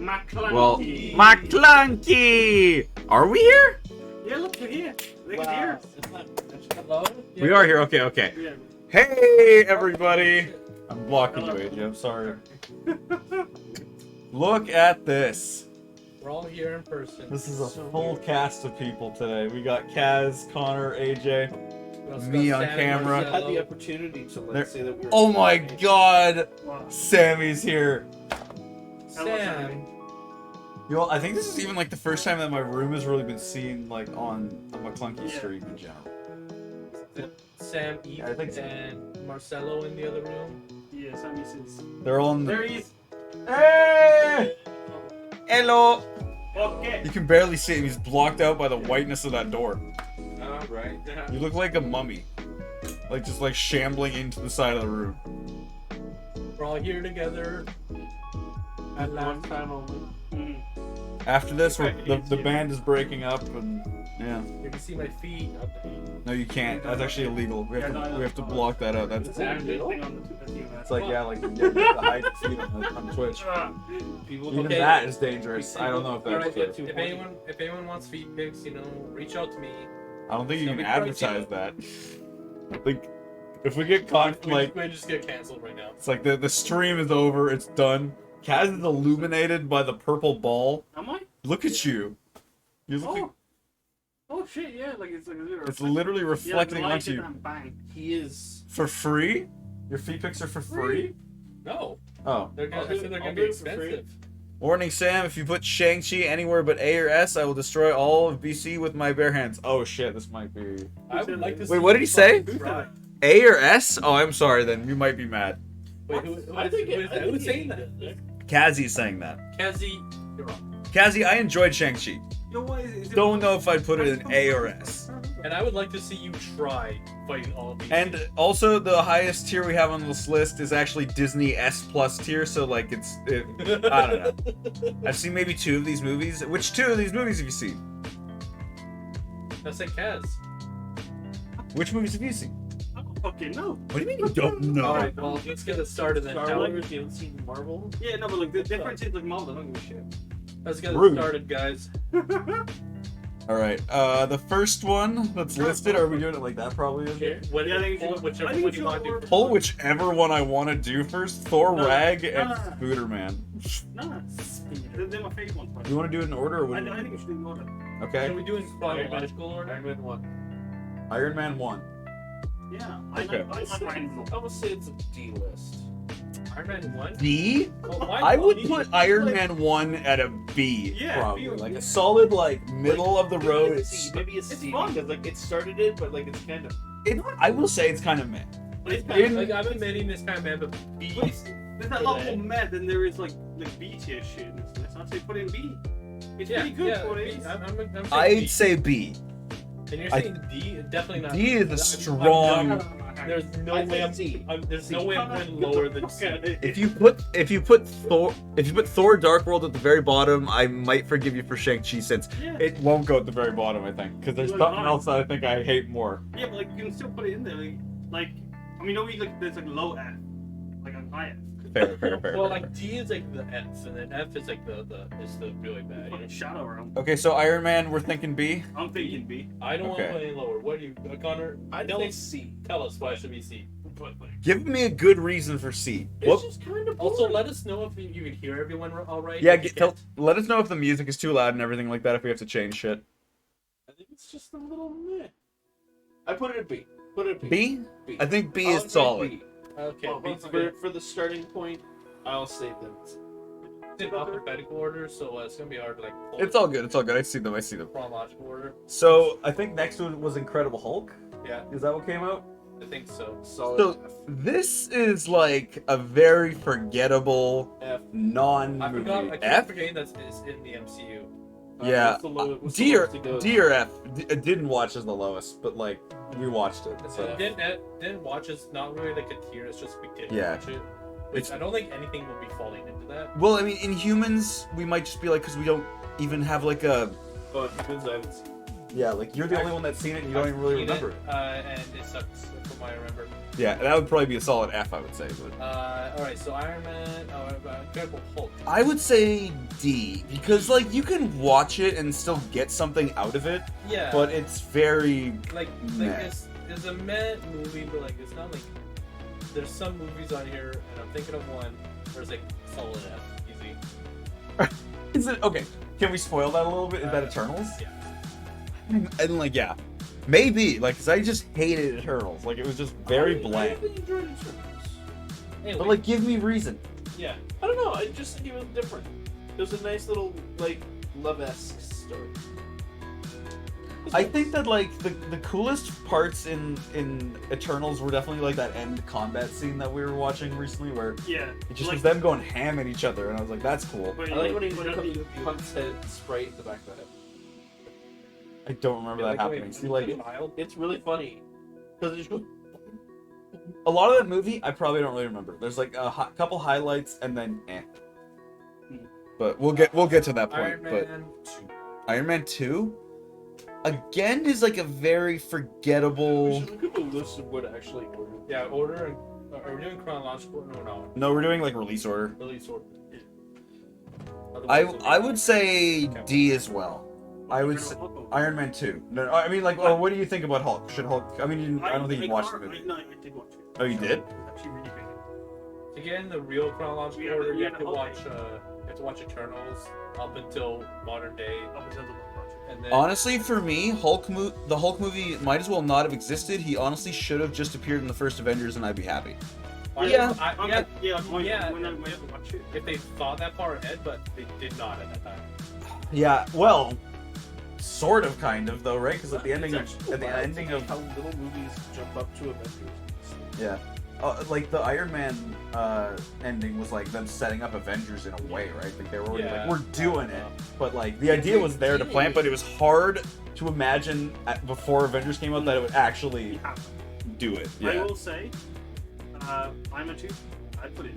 Maclunkey. Well, Maclunkey! Are we here? Yeah, look, we're here. Look at here. Hello? We are here. Okay, okay. Yeah. Hey, everybody! I'm blocking you, AJ. I'm sorry. Look at this. We're all here in person. This is a full cast of people today. We got Kaz, Connor, AJ. We also me got on Sam camera. and I had the Marcelo. opportunity to There- say that we were. Oh my god! Wow. Sammy's here. Sam. Yo, I think this is even like the first time that my room has really been seen like on a Maclunkey Yeah. stream in general. Sam, Eve, I think so. and Marcelo in the other room. Yeah, Sammy says. They're all in There the... he is. Hey! Hello! Okay. You can barely see him. He's blocked out by the whiteness of that door. Right. You look like a mummy. Like, just like shambling into the side of the room. We're all here together. At One last. time only. Mm. After this, the band is breaking up, and yeah. You can see my feet. No, you can't. That's actually illegal. We have to, we have to block that out. That's... It's a big thing on the It's like, yeah, like, you have to hide your feet on Twitch. People Even Okay. that is dangerous. I don't know if that's Alright, true. if anyone wants feet pics, you know, reach out to me. I don't think you Shall can we advertise that. Like, if we get caught, like, we just get cancelled right now. it's like the stream is over, it's done. Kaz is illuminated by the purple ball. Am I? Look at you. You look like, Oh. Oh shit! Yeah, like it's like a little. it's literally reflecting yeah, onto you. and bang. He is. For free? Your feet pics are for free? No, Oh. they're gonna, I'll I do said they're it- gonna I'll be do it for free. expensive. Warning, Sam, if you put Shang-Chi anywhere but A or S, I will destroy all of BC with my bare hands. Oh shit, this might be... I would like to Wait, see what did he you say? fucking try. A or S? Oh, I'm sorry then. You might be mad. Wait, who's saying that? Kazi's saying that. Kazi, you're wrong. Kazi, I enjoyed Shang-Chi. Yo, what is it? Don't know if I'd put it in A or S. And I would like to see you try fighting all of these. And also, the highest tier we have on this list is actually Disney S plus tier, so like I don't know. I've seen maybe 2 of these movies. Which 2 of these movies have you seen? That's like Kaz. Which movies have you seen? I don't fucking know. What do you mean you don't know? Alright, well, let's get it started then. Star shall we? Wars, you haven't seen Marvel? Yeah, no, but like the difference is like Marvel. I don't give a shit. Let's get Rude. it started, guys. Alright, the first one that's listed, are we doing it like that probably? Okay, what, Yeah, I think pull you- whichever I think one you you want to do. should- Pull whichever one I want to do first. Thor, No, Rag, no, and no. Spooderman. Nah, they're my favorite ones. You want to do it in order or I would think you should do more. Okay. Can we do it in chronological order? Iron Man 1. Iron Man 1. Yeah. Okay. I like mine. I would say it's a D list. Iron Man 1? B? Oh, why I would not? put Iron Man 1 at a B, Yeah, probably. B- Like a solid, like, middle of the road. Maybe a C. Maybe a C fun. because like it started it, but like it's kind of. I will say it's kind of meh. It's In- Like, I'm admitting this kind of man, but B. There's a lot more mad than there is like B tier shit in this list. I'd say put in B. It's Yeah, pretty good yeah, for B. it. I'm saying I'd B. say B. And you're I- saying D? Definitely not. D is a I'm strong... not- There's no I way I'm. C. There's no way I'm going lower than C. If you put Thor Dark World at the very bottom, I might forgive you for Shang-Chi since Yeah. it won't go at the very bottom, I think. Because there's Well, something fine. else that I think I hate more. Yeah, but like you can still put it in there. Like I mean, always like there's like low F, like a high F. Fair. Well, like D is like the S, and then F is like the really bad. You know? Fucking shadow around. Okay, so Iron Man, we're thinking B. I'm thinking B. I don't want Okay. to put any lower. What do you, Connor? I Tell think us. C. Tell us why it should be C. Give me a good reason for C. It's What? just kind of. Also, let us know if you can hear everyone all right. Yeah, If you let us know if the music is too loud and everything like that, if we have to change shit. I think it's just a little meh. I put it at B. Put it at B. B? B. I think B I'll is say solid. B. Okay, Well, B's for the starting point, I'll say that. it's in alphabetical order, so it's gonna be hard to like. Pull It's all good, I see them. chronological order. So, I think next one was Incredible Hulk. Yeah, Is that what came out? I think so. Solid So, this is like a very forgettable F. I non-movie. forgot. I keep F? forgetting that's in the MCU. Yeah. What's the what's the D or, lowest it goes? D or F. I didn't watch as the lowest, but like, we watched it. So. Didn't watch it's not really like a tier. It's just we didn't Yeah. watch it. Which It's- I don't think anything will be falling into that. Well, I mean, in humans, we might just be like, because we don't even have like a... Oh, humans I haven't seen. Yeah, like you're the only one that's seen it and you don't even really remember it. And it sucks from what I remember. Yeah, that would probably be a solid F, I would say. But Alright, so Iron Man, Incredible Hulk. I would say D, because like you can watch it and still get something out of it, Yeah. but it's very like meh. it's a meh movie, but like it's not like there's some movies on here, and I'm thinking of one where it's like solid F, easy. Is it okay? Can we spoil that a little bit? Is that Eternals? Yeah. And like, yeah, maybe like, cause I just hated Eternals. Like, it was just very I bland. really enjoyed Eternals. Anyway, But like, give me reason. yeah. I don't know. I just think it was different. It was a nice little like love-esque story. I think that like the coolest parts in Eternals were definitely like that end combat scene that we were watching recently, where Yeah. it just like, was them going ham at each other, and I was like, that's cool. but, I like when he you- punks head Sprite in the back of the head. I don't remember that happening. See, like It's really funny because it just goes. a lot of that movie, I probably don't really remember. There's like a couple highlights, and then But we'll get to that point. Iron But Man 2. Iron Man 2 again is like a very We forgettable. should look at the list of what actually ordered. Yeah, order and are we doing chronological? No, No, we're doing like release order. release order. I would say D as well. I would say Incredible Hulk. Iron Man 2. No, I mean like, or what do you think about Hulk? Should Hulk? I mean, I don't think you watched the movie. No, I did watch it. Oh, you did? It was actually really good. To get in the real chronological We have order, the- you have to we have watch. You have to watch Eternals up until modern day, Up until the project. and then Honestly, for me, the Hulk movie might as well not have existed. He honestly should have just appeared in the first Avengers, and I'd be happy. yeah, When I went to watch it. if they thought that far ahead, but they did not at that time. Yeah, well, sort of, kind of, though, right? Because at the ending It's of actually wild how little movies jump up to Avengers. yeah, like the Iron Man ending was like them setting up Avengers in a way, right? Like they were already Yeah. like, we're doing it, but like the idea was there to plant, but it was hard to imagine before Avengers came out that it would actually You have do it. I Yeah. will say, I'm a 2. I put it in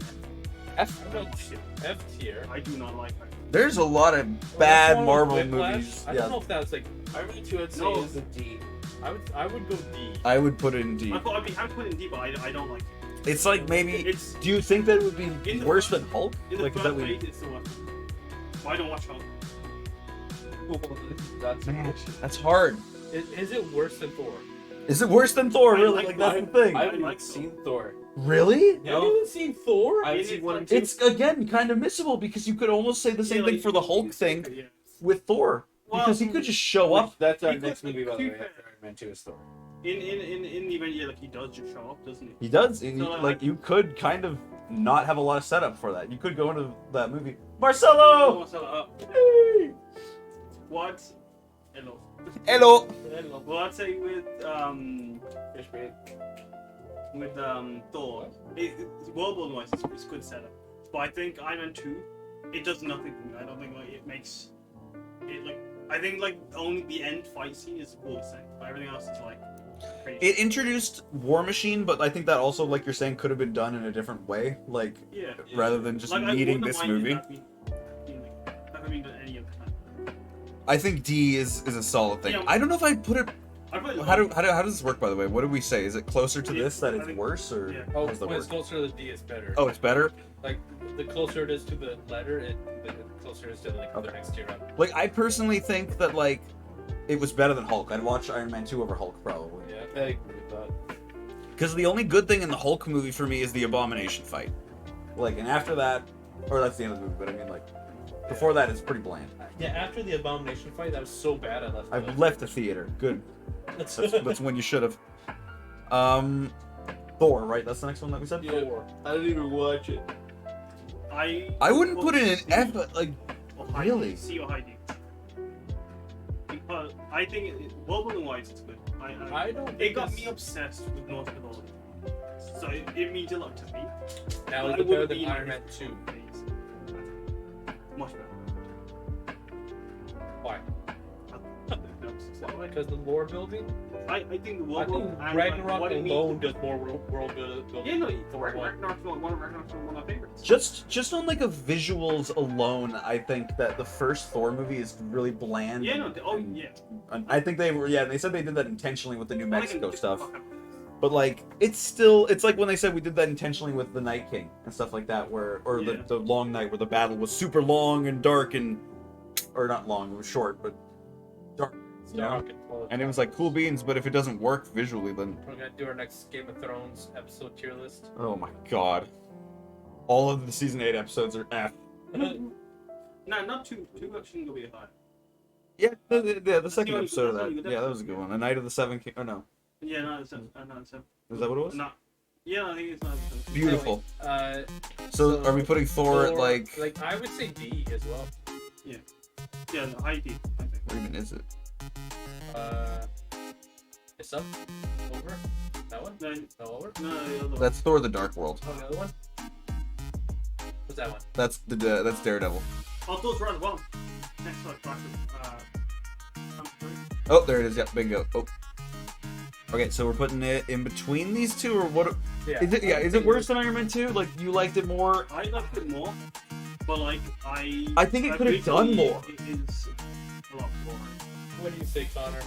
F. I don't like it. F tier. I do not like it. There's a lot of Well, bad that's one with Marvel Whiplash. movies. I Yeah, don't know if that's like. Iron Man 2, I'd say, No. is a D. I would go D. I would put it in D. I thought I'd be happy to put it in D, but I don't like it. It's like maybe. It's Do you think that it would be In the worse first- than Hulk? in the Like, is first that place, it's the worst. But I don't watch Hulk. That's Man, that's hard. Is it worse than Thor? Is it worse than Thor? I Really? like- Like that's the thing. I haven't like even seen Thor. Really? Have you even seen Thor? I've It seen is 1 like- and 2. It's again kind of missable because you could almost say the same Yeah, thing like, for the Hulk thing Yeah. with Thor, because he could just show up. That's our He next could- movie, by the way. to be After Iron Man 2 is Thor. In the event, yeah, like he does just show up, doesn't he? He does. And So, like you could kind of not have a lot of setup for that. You could go into that movie, Marcelo. Hey! What? Hello. Hello. Well, I'd say with Fish bait. Thor, world wise, it's good setup. But I think Iron Man 2, it does nothing for me. I don't think like it makes it like. I think like only the end fight scene is the coolest thing. But everything else is like crazy. It introduced War Machine, but I think that also, like you're saying, could have been done in a different way, like yeah. rather than just Like, I needing wouldn't this mind movie. That could be done any other time. I think D is a solid thing. Yeah. I don't know if I'd put it. I really How does this work, by the way? What did we say? Is it closer to Yeah, this that I it's think- worse, or yeah. how Oh, does that when it's work? closer to the D, it's better. Oh, it's better. Like the closer it is to the letter, the closer it is to like the Okay. next tier up. Like, I personally think that like it was better than Hulk. I'd watch Iron Man 2 over Hulk probably. Yeah. I agree with that. Because the only good thing in the Hulk movie for me is the Abomination fight. Like, and after that, or that's the end of the movie. But I mean, like, before that, it's pretty bland. Yeah. After the Abomination fight, that was so bad. I left. I've left the theater. Good. That's when you should have. Thor, right? That's the next one that we said. Yeah. I didn't even watch it. I wouldn't put it in F, but like, really? See or hiding. Because I think world wise, it's good. I don't. It think got it's- me obsessed with North mythology. So it means a lot to me. Now But is I it better wouldn't than be Iron in Man my 2? phase. Much better. Why? way. Because the lore building. I think the I world think building and Ragnarok what it means. alone does more world building. Yeah, no, Thor one. Ragnarok's one of my favorites. Just on like a visuals alone, I think that the first Thor movie is really bland. Yeah, no, And I think they were, yeah, they said they did that intentionally with the New Mexico Like, stuff. But like, it's like when they said we did that intentionally with the Night King and stuff like that, or Yeah. the Long Night, where the battle was super long and dark or not long, it was short, but dark. You know? And it was like cool beans, but if it doesn't work visually, then We're gonna do our next Game of Thrones episode tier list. oh my god, all of the season 8 episodes are F. No, not two. Two shouldn't go be high. Yeah, the second good- episode of that's that. really good Yeah, that was a good one. A Night of the Seven King. Oh no, Yeah, no, it's not. is that what it was? Not. Yeah, I think it's not. Beautiful. Anyway, So are we putting Thor at Thor, like? I would say D as well. Yeah, no, high D, I think. What even is it? It's up, over, that one, No, no over. no, the other one. That's Thor: The Dark World. Oh, the other one. What's that one? That's that's Daredevil. Oh, those right as well. Next up, Oh, there it is. Yep, bingo. Oh. Okay, so we're putting it in between these two, or what? Yeah. Is it? Yeah, is it worse than Iron Man 2? Like you liked it more? I liked it more, but like I think it could have done more. It is a lot more. What do you say, Connor?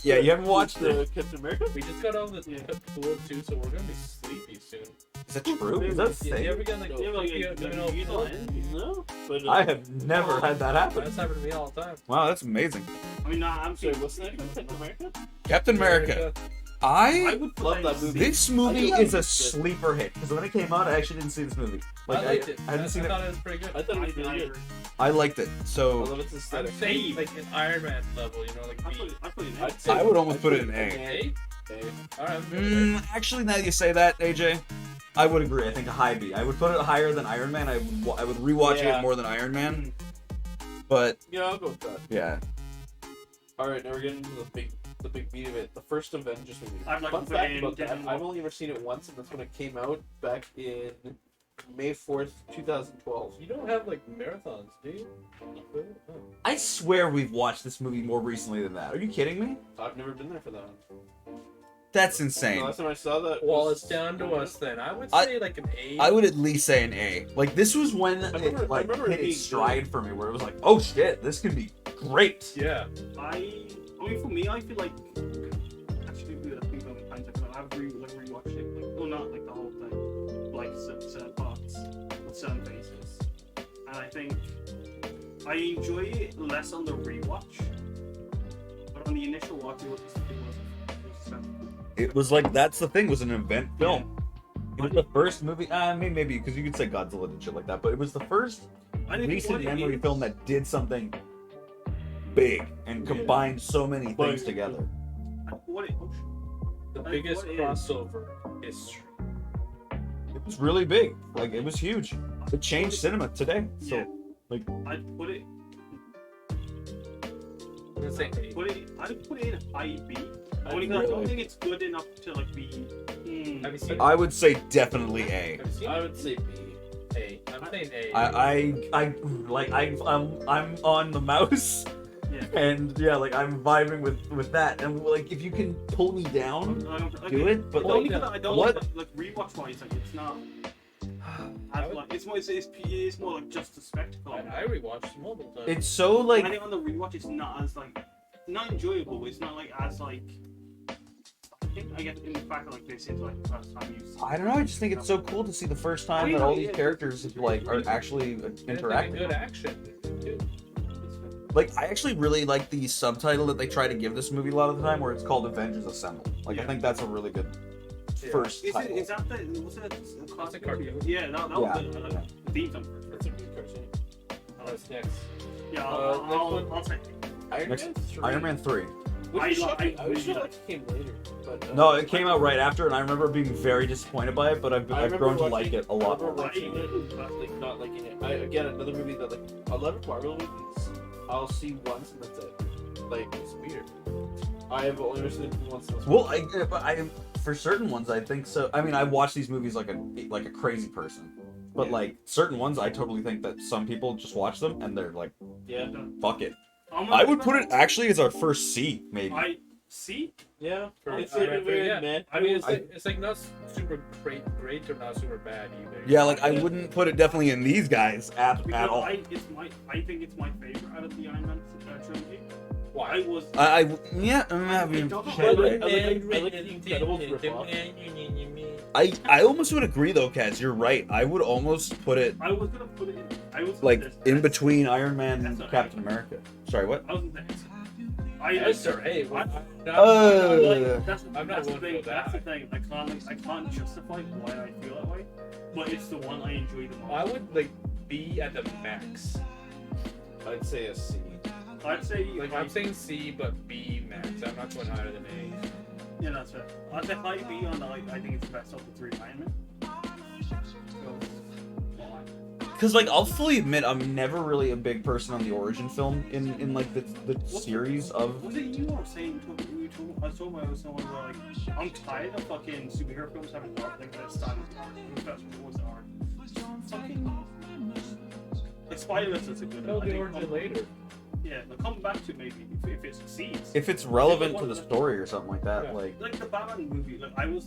Yeah, you haven't watched the it. Captain America? We just got all the Yeah. cool too, so we're gonna be sleepy soon. Is that true? Is that a You thing? ever get like Yeah, like, you know, you full? No. But, I have never had that happen. That's happened to me all the time. Wow, that's amazing. I mean, nah, I'm Sorry, saying. what's the name? Captain America? Captain America. I I would put Love that movie. this movie I is a thought it was good. sleeper hit because when it came out, I actually didn't see this movie. Like I liked it. I hadn't seen I it. thought it was pretty good. I thought it was really I good. I liked it. I So love its I'm aesthetic. saying like an Iron Man level, you know, like I B. put it in. I'd say- I would almost I'd put it in A. A? A. Alright. actually, now that you say that, AJ, I would agree. I think a high B. I would put it higher than Iron Man. I would rewatch Yeah. it more than Iron Man. But Yeah, I'll go with that. yeah, Alright, now we're getting into the big meat of it. The first Avengers movie. I'd like Fun to put fact in about that, Deadpool. I've only ever seen it once, and that's when it came out back in May 4th, 2012. You don't have like marathons, do you? Oh. I swear we've watched this movie more recently than that. Are you kidding me? I've never been there for that one. That's The insane. last time I saw that Well, was- it's down to us then. I would I- say like an A. I would at least say an A. Like this was when remember- it I like remember it hit being its stride for me, where it was like, oh shit, this could be great. Yeah. I mean, for me, I feel like actually, I think on the hindsight, I've rewatched it. Like, well, not like the whole thing, like certain parts with certain phases, and I think I enjoy it less on the rewatch, but on the initial watch, it was It was like that's the thing. Was an event film. It was the first movie. Maybe because you could say Godzilla and shit like that, but it was the first I think recent what it memory is- film that did something big and Yeah. combined so many But- things together. What it, The Like, biggest what is- crossover history. It was really big. Like it was huge. It changed cinema today. So Yeah. like I'd put it. I'm gonna say A. I'd put it in high B. I'd Only 'cause I really- don't think it's good enough to like be. Have you seen it? I would say definitely A. Have you seen I it? would say B. A. I'm saying A. I'm on the mouse. Yeah. And yeah, like I'm vibing with that, and like if you can pull me down, do it. But Only like, because I don't what? like rewatch wise, like it's not. As, like, it's more like just a spectacle. I rewatched multiple times. It's so I like think on the rewatch, it's not as like not enjoyable. It's not like as like. I get in the fact that like this is like the first time you. I don't know. I just think it's so cool to see the first time Oh, that yeah, all yeah, these characters like are yeah. actually And it's like a interacting. good action. Too. Like I actually really like the subtitle that they try to give this movie a lot of the time, where it's called Avengers Assemble. Like I Yeah. think that's a really good Yeah. first Is title. that the was it a Classic cartoon. Yeah, that Yeah. was the theme song. That's a good cartoon. What's next? Yeah, next one. I'll take. Iron Next- Man 3. Iron Man 3. Which I is li- shocking. I I was really sure like- like it came later. But, No, it came out right after, and I remember being very disappointed by it. But I've I remember grown to watching- like it a lot I remember more. watching it, like not liking it. Again, another movie that like a lot of Marvel movies, I'll see once and that's it. Like it's weird. I have only ever seen it once. And Well, I for certain ones I think so. I mean, I watch these movies like a crazy person, but Yeah. like certain ones, I totally think that some people just watch them and they're like, yeah. fuck it. I would put it actually as our first C, maybe. I see. Yeah, For it's Iron like a Man very 3, yeah. meh. I mean, it's like not super great or not super bad either. Yeah, like I wouldn't put it definitely in these guys at Because all. I think it's my favorite out of the Iron Man trilogy. Why? I was. Yeah, I mean, don't know. I like the Incredibles ripoff. I almost would agree though, Kaz. You're right. I would almost put it I was gonna put it in. I was like this- in that's- between Iron Man that's and a- Captain America. Sorry, what? I wasn't there. Yes, sir. Hey, I'm not that's I'm not that's the willing to thing. go That's the that thing. I can't justify why I feel that way, but it's the one I enjoy the most. I would like be at the max. I'd say a C. I'd say Like I'm saying C, but B max. I'm not going higher than A. yeah, that's right. I'd say high B on the I think it's the best of the three Iron Man. Because like I'll fully admit I'm never really a big person on the origin film in like the series of. Was it you or saying? I was talking about someone where like I'm tired of fucking superhero films having art like that style of art. That's what's the art. Fucking like Spider-Man is a good. Tell I the think origin later. Yeah, but come back to maybe if it succeeds. If it's relevant to the story or something like that, Yeah. like The Batman movie, I was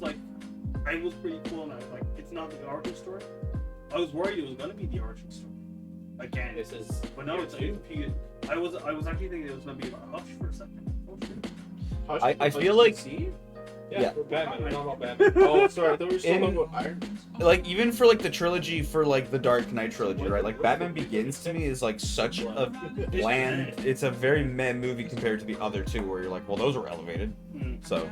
pretty cool and I was like, it's not the origin story. I was worried it was gonna be the origin story. Again. This is. But no, it's I was actually thinking it was gonna be about Hush for a second. Oh shit. I feel like- C? Yeah. For Batman. We're talking about Batman. Oh, sorry. I thought we were still In- talking about Iron Man. like even for like the trilogy for like the Dark Knight trilogy, right? Like Batman Begins to me is like such a bland. It's a very meh movie compared to the other two, where you're like, well, those were elevated. Mm. So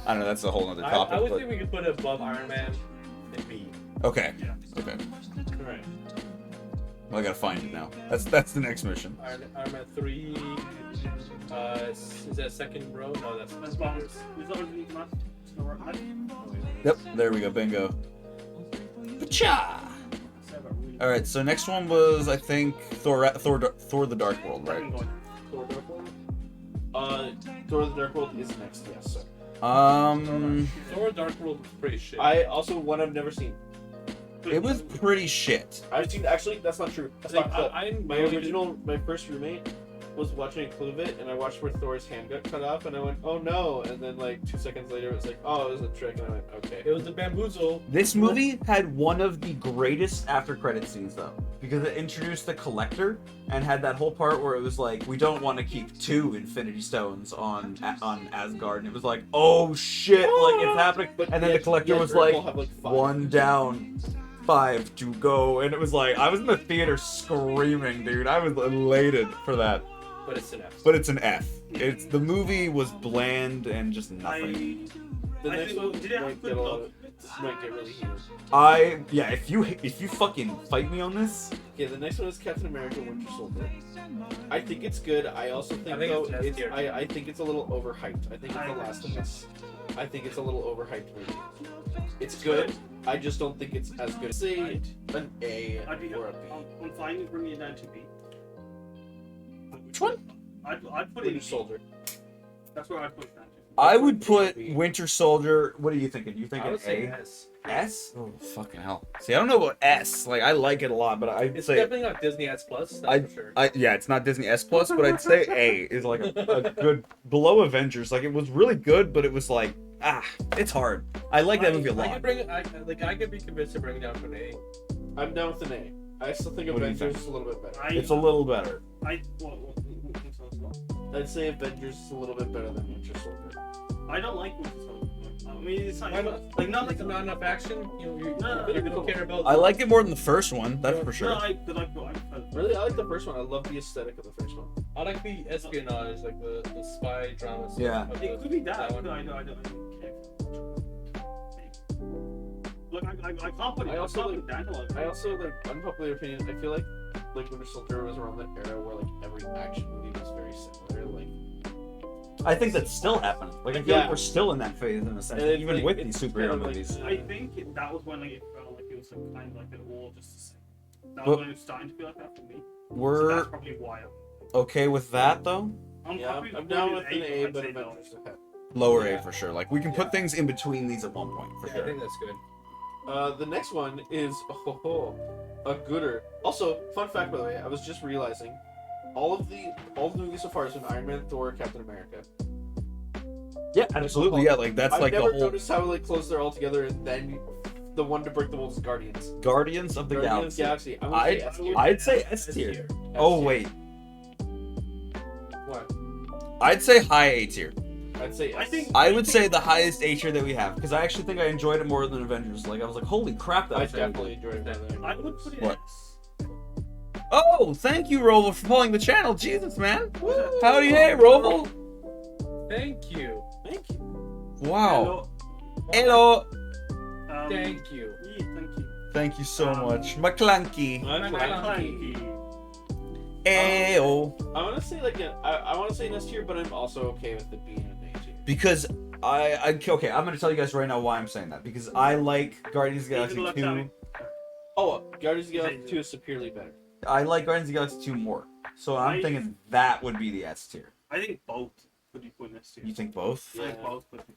I don't know. That's a whole other topic. I would but- think we could put it above Iron Man and B. Okay. Yeah. Okay. Right. Well, I gotta find it now. That's the next mission. Iron Man 3. Is that second row? No, that's That's fine. Is that what you need to match? It's not right. Yep. There we go. Bingo. Pacha! All right. So next one was I think Thor the Dark World, right? Thor Dark World? Thor the Dark World is next, yes, sir. Thor Dark World was pretty shit. I also one I've never seen. It was pretty shit. I've seen actually that's not true. That's Like, not my first roommate was watching a clip of it and I watched where Thor's hand got cut off and I went, oh no, and then like 2 seconds later it was like, oh, it was a trick and I went, okay. It was the bamboozle. This movie had one of the greatest after credit scenes though, because it introduced the Collector and had that whole part where it was like, we don't want to keep 2 Infinity Stones on Asgard, and it was like, oh shit, like it's happening. And then the Collector was like, have, 5. 1 down, 5 to go, and it was like I was in the theater screaming, dude. I was elated for that. But it's an F. But it's an F. It's the movie was bland and just nothing. The I next think- one did it have might good get a lot love? of, might get really heated. Yeah, if you fucking fight me on this, Okay, the next one is Captain America: Winter Soldier. I think it's good. I also think, I think though it's S tier. I think it's a little overhyped. I think it's The Last of Us. I think it's a little overhyped movie. It's good. I just don't think it's as good. Say an A I'd be or a B. I'm fine with bringing it down to B. which one? I'd put it in Winter B. Soldier. That's where I'd put it down to. I would put Winter Soldier. What are you thinking? You I thinking would say A? S. S? Oh fucking hell! See, I don't know about S. Like I like it a lot, but I'd It's say definitely not Disney S Plus. That's for sure. yeah, it's not Disney S Plus, but I'd say A is like a good below Avengers. Like it was really good, but it was like it's hard. I like that movie a I lot. could bring it. I could be convinced to bring it down to an A. I'm down with an A. I still think What do you Avengers think? is a little bit better. It's a little better. I'd say Avengers is a little bit better than Winter Soldier. I don't like Winter Soldier. I mean, it's not Why not? like not like It's not enough action. You No, don't care about. I liked it more than the first one. That's for No, sure. I Really, I like the first one. I love the aesthetic of the first one. I like the espionage, like the spy drama. stuff Yeah. of It could be that. one. I don't care. Look, I can't put it. I also can't put it down to like. I also like unpopular opinion. I feel like Winter Soldier was around that era where like every action movie was very similar. Like I think that's still happening. Like I feel like we're still in that phase in a sense, And it's even like- with it's these kind superhero of like- movies. I think that was when like it felt like it was like kind of like they're all just the same. That But- was when it was starting to feel like that for me. So We're that's probably why. okay with that though. I'm yeah, happy I'm to down put with it an A, I'd but say no. Avengers ahead. Lower Yeah. A for sure. Like we can put things in between these at one point for I sure. think that's good. The next one is a gooder. Also, fun fact by the way, I was just realizing all of the movies so far has been Iron Man, Thor, Captain America. Yeah, absolutely. Yeah, like that's I've like the never whole noticed how like close they're all together, and then the one to break the mold is Guardians. Guardians of the Guardians Galaxy. of the Galaxy. I'd say S tier. Oh wait, What? I'd say high A tier. I'd say. I think- I would say the highest A tier that we have because I actually think I enjoyed it more than Avengers. Like I was like, holy crap, that I was very definitely enjoyed it. Better. I would put it What? S. Oh, thank you, Roval, for following the channel. Jesus, man. Howdy, hey, Roval. Thank you. Thank you. Wow. Hello. Thank you. Yeah, thank you. Thank you so much. Maclunkey. Maclunkey. Ayo. I want to say like I want to say an S tier, but I'm also okay with it being an A tier. Because okay, I'm gonna tell you guys right now why I'm saying that. Because I like Guardians of the Galaxy 2. Oh, Guardians of the Galaxy 2 is superiorly better. I like Guardians of the Galaxy 2 more. So I'm thinking that would be the S tier. I think both could be put in S tier. You think both? I think both could be.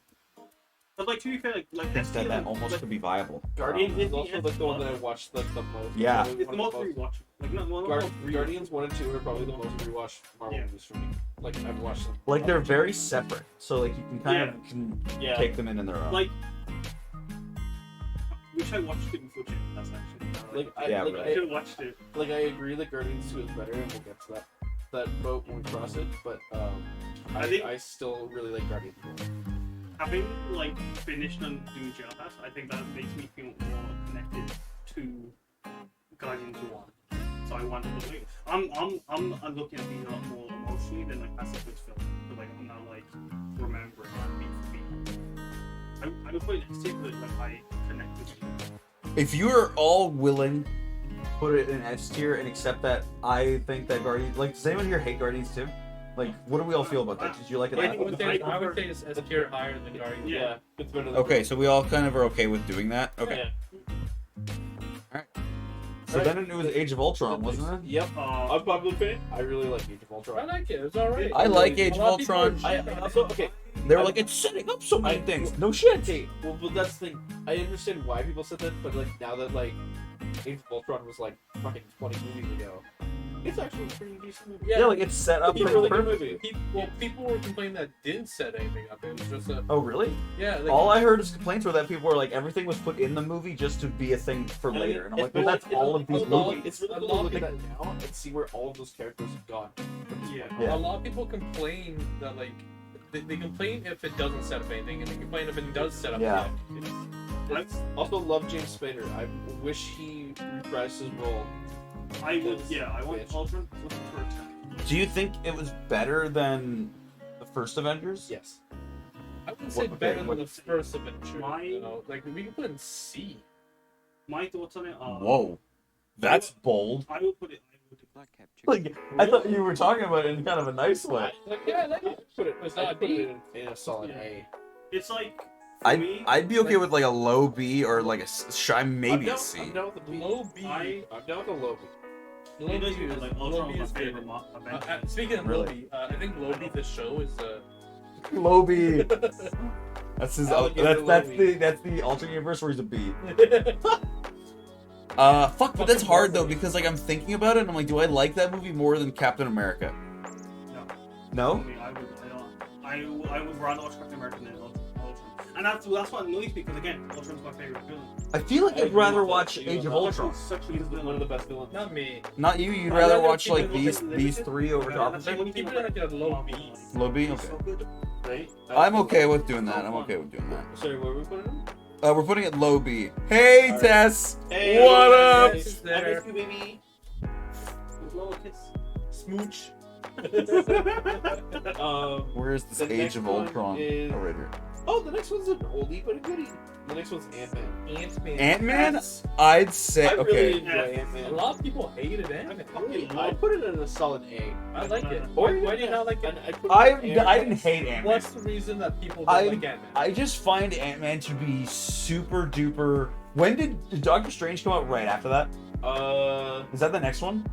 But like to be fair, like I think S tier, that like, almost like, could be viable. Guardians Is is the also end like the one one? that I watched like the most. Yeah. Probably It's the one of most rewatch. Like not one of the Guardians 1 and 2 are probably the most rewatched Marvel Yeah. movies for me. Like I've watched them. Like they're very separate. So like you can kind of can Yeah. take them in their own. Like, wish I watched it before Jim. That's actually Like I, Yeah, like, right. I should have watched it. like I agree that Guardians 2 is better, and we'll get to that boat when we cross it. But I still really like Guardians. Having like finished and doing Jailhouse, I think that makes me feel more connected to Guardians 1. So I want to look. I'm looking at these a lot more emotionally than like as a good film. But like I'm now like remembering that beat for beat. I would put it particularly like I connected. If you are all willing, put it in S tier and accept that I think that Guardians. Like, does anyone here hate Guardians too? Like, what do we all feel about that? Did you like it? I I would say it's S tier higher than Guardians. Yeah. It's better than Okay, so we all kind of are okay with doing that. Okay. Yeah. So then it was Age of Ultron, wasn't it? Yep. Unpopular opinion. I really like Age of Ultron. I like it. It's alright. I like Age of A lot people Ultron. are- I also okay. They were like, it's setting up so many things. No shit. Okay, well, but that's the thing. I understand why people said that, but like now that like Age of Ultron was like fucking 20 movies ago, it's actually a pretty decent movie. Yeah, like it's set up It's a for really good perfect. movie. People were complaining that didn't set anything up. It was just a Oh, really? yeah. Like, All I heard is complaints were that people were like, everything was put in the movie just to be a thing for And I mean, later. And I'm like, it's well, really- that's all of these a lot- movies. It's really A cool lot to of look at that now and see where all of those characters have gone. Yeah. Yeah. A lot of people complain that like they complain if it doesn't set up anything, and they complain if it does set up. Yeah. anything. I also love James Spader. I wish he reprised his role. I would, yeah, I want Bitch. Ultron looking for attack. Do you think it was better than the first Avengers? Yes. I wouldn't say What- better okay, than the first Avenger. My- You know? Like we can put in C. My thoughts on it are. Whoa, that's bold. I would put it. Like, I thought you were talking about it in kind of a nice way. Yeah, I like it. Put it. It's I not put B. it in a solid Yeah. A. It's like. For me, I'd be okay with like a low B or like a shy, maybe a C. I'm down with the B. Low B. I'm down with the low B. Low it B does is like low Ultron B was is my good. favorite Avenger. Speaking of Really? low B, I think low B the show is Low B. That's his. Alligator That's low B. that's the alternate universe where he's a B. Fuck, but that's hard though because like I'm thinking about it and I'm like, do I like that movie more than Captain America? No. I mean, I would rather watch Captain America than Ultron. And that's what annoys me because again, Ultron's my favorite villain. I feel like I I'd agree rather with that, watch too. Age of Ultron's Ultron. such a He's good one of villain. the best villains. not me. Not you. You'd I'd rather rather watch keep like it these limited. these three over top of it. Keep it like a low B. Low B. It's Okay. so good. Right? I'm okay with doing that. I'm okay with doing that. Sorry, where are we putting him? We're putting it low B. Hey, Alright. Tess. Hey, What up? Tess is I there. miss you, baby. Smooch. Where is this The Age next of one Ultron? is- Oh, right here. Oh, the next one's an oldie but a goodie. The next one's Ant-Man. Ant-Man. Ant-Man? I'd say I really okay. enjoy Yeah. A Ant-Man. lot of people hated Ant-Man. I put it in a solid A. I like it. Or Why do you not like it? I put it I in A. I didn't hate Ant-Man. What's the reason that people don't I- like Ant-Man? I just find Ant-Man to be super duper. When did Doctor Strange come out? Right after that? Is that the next one?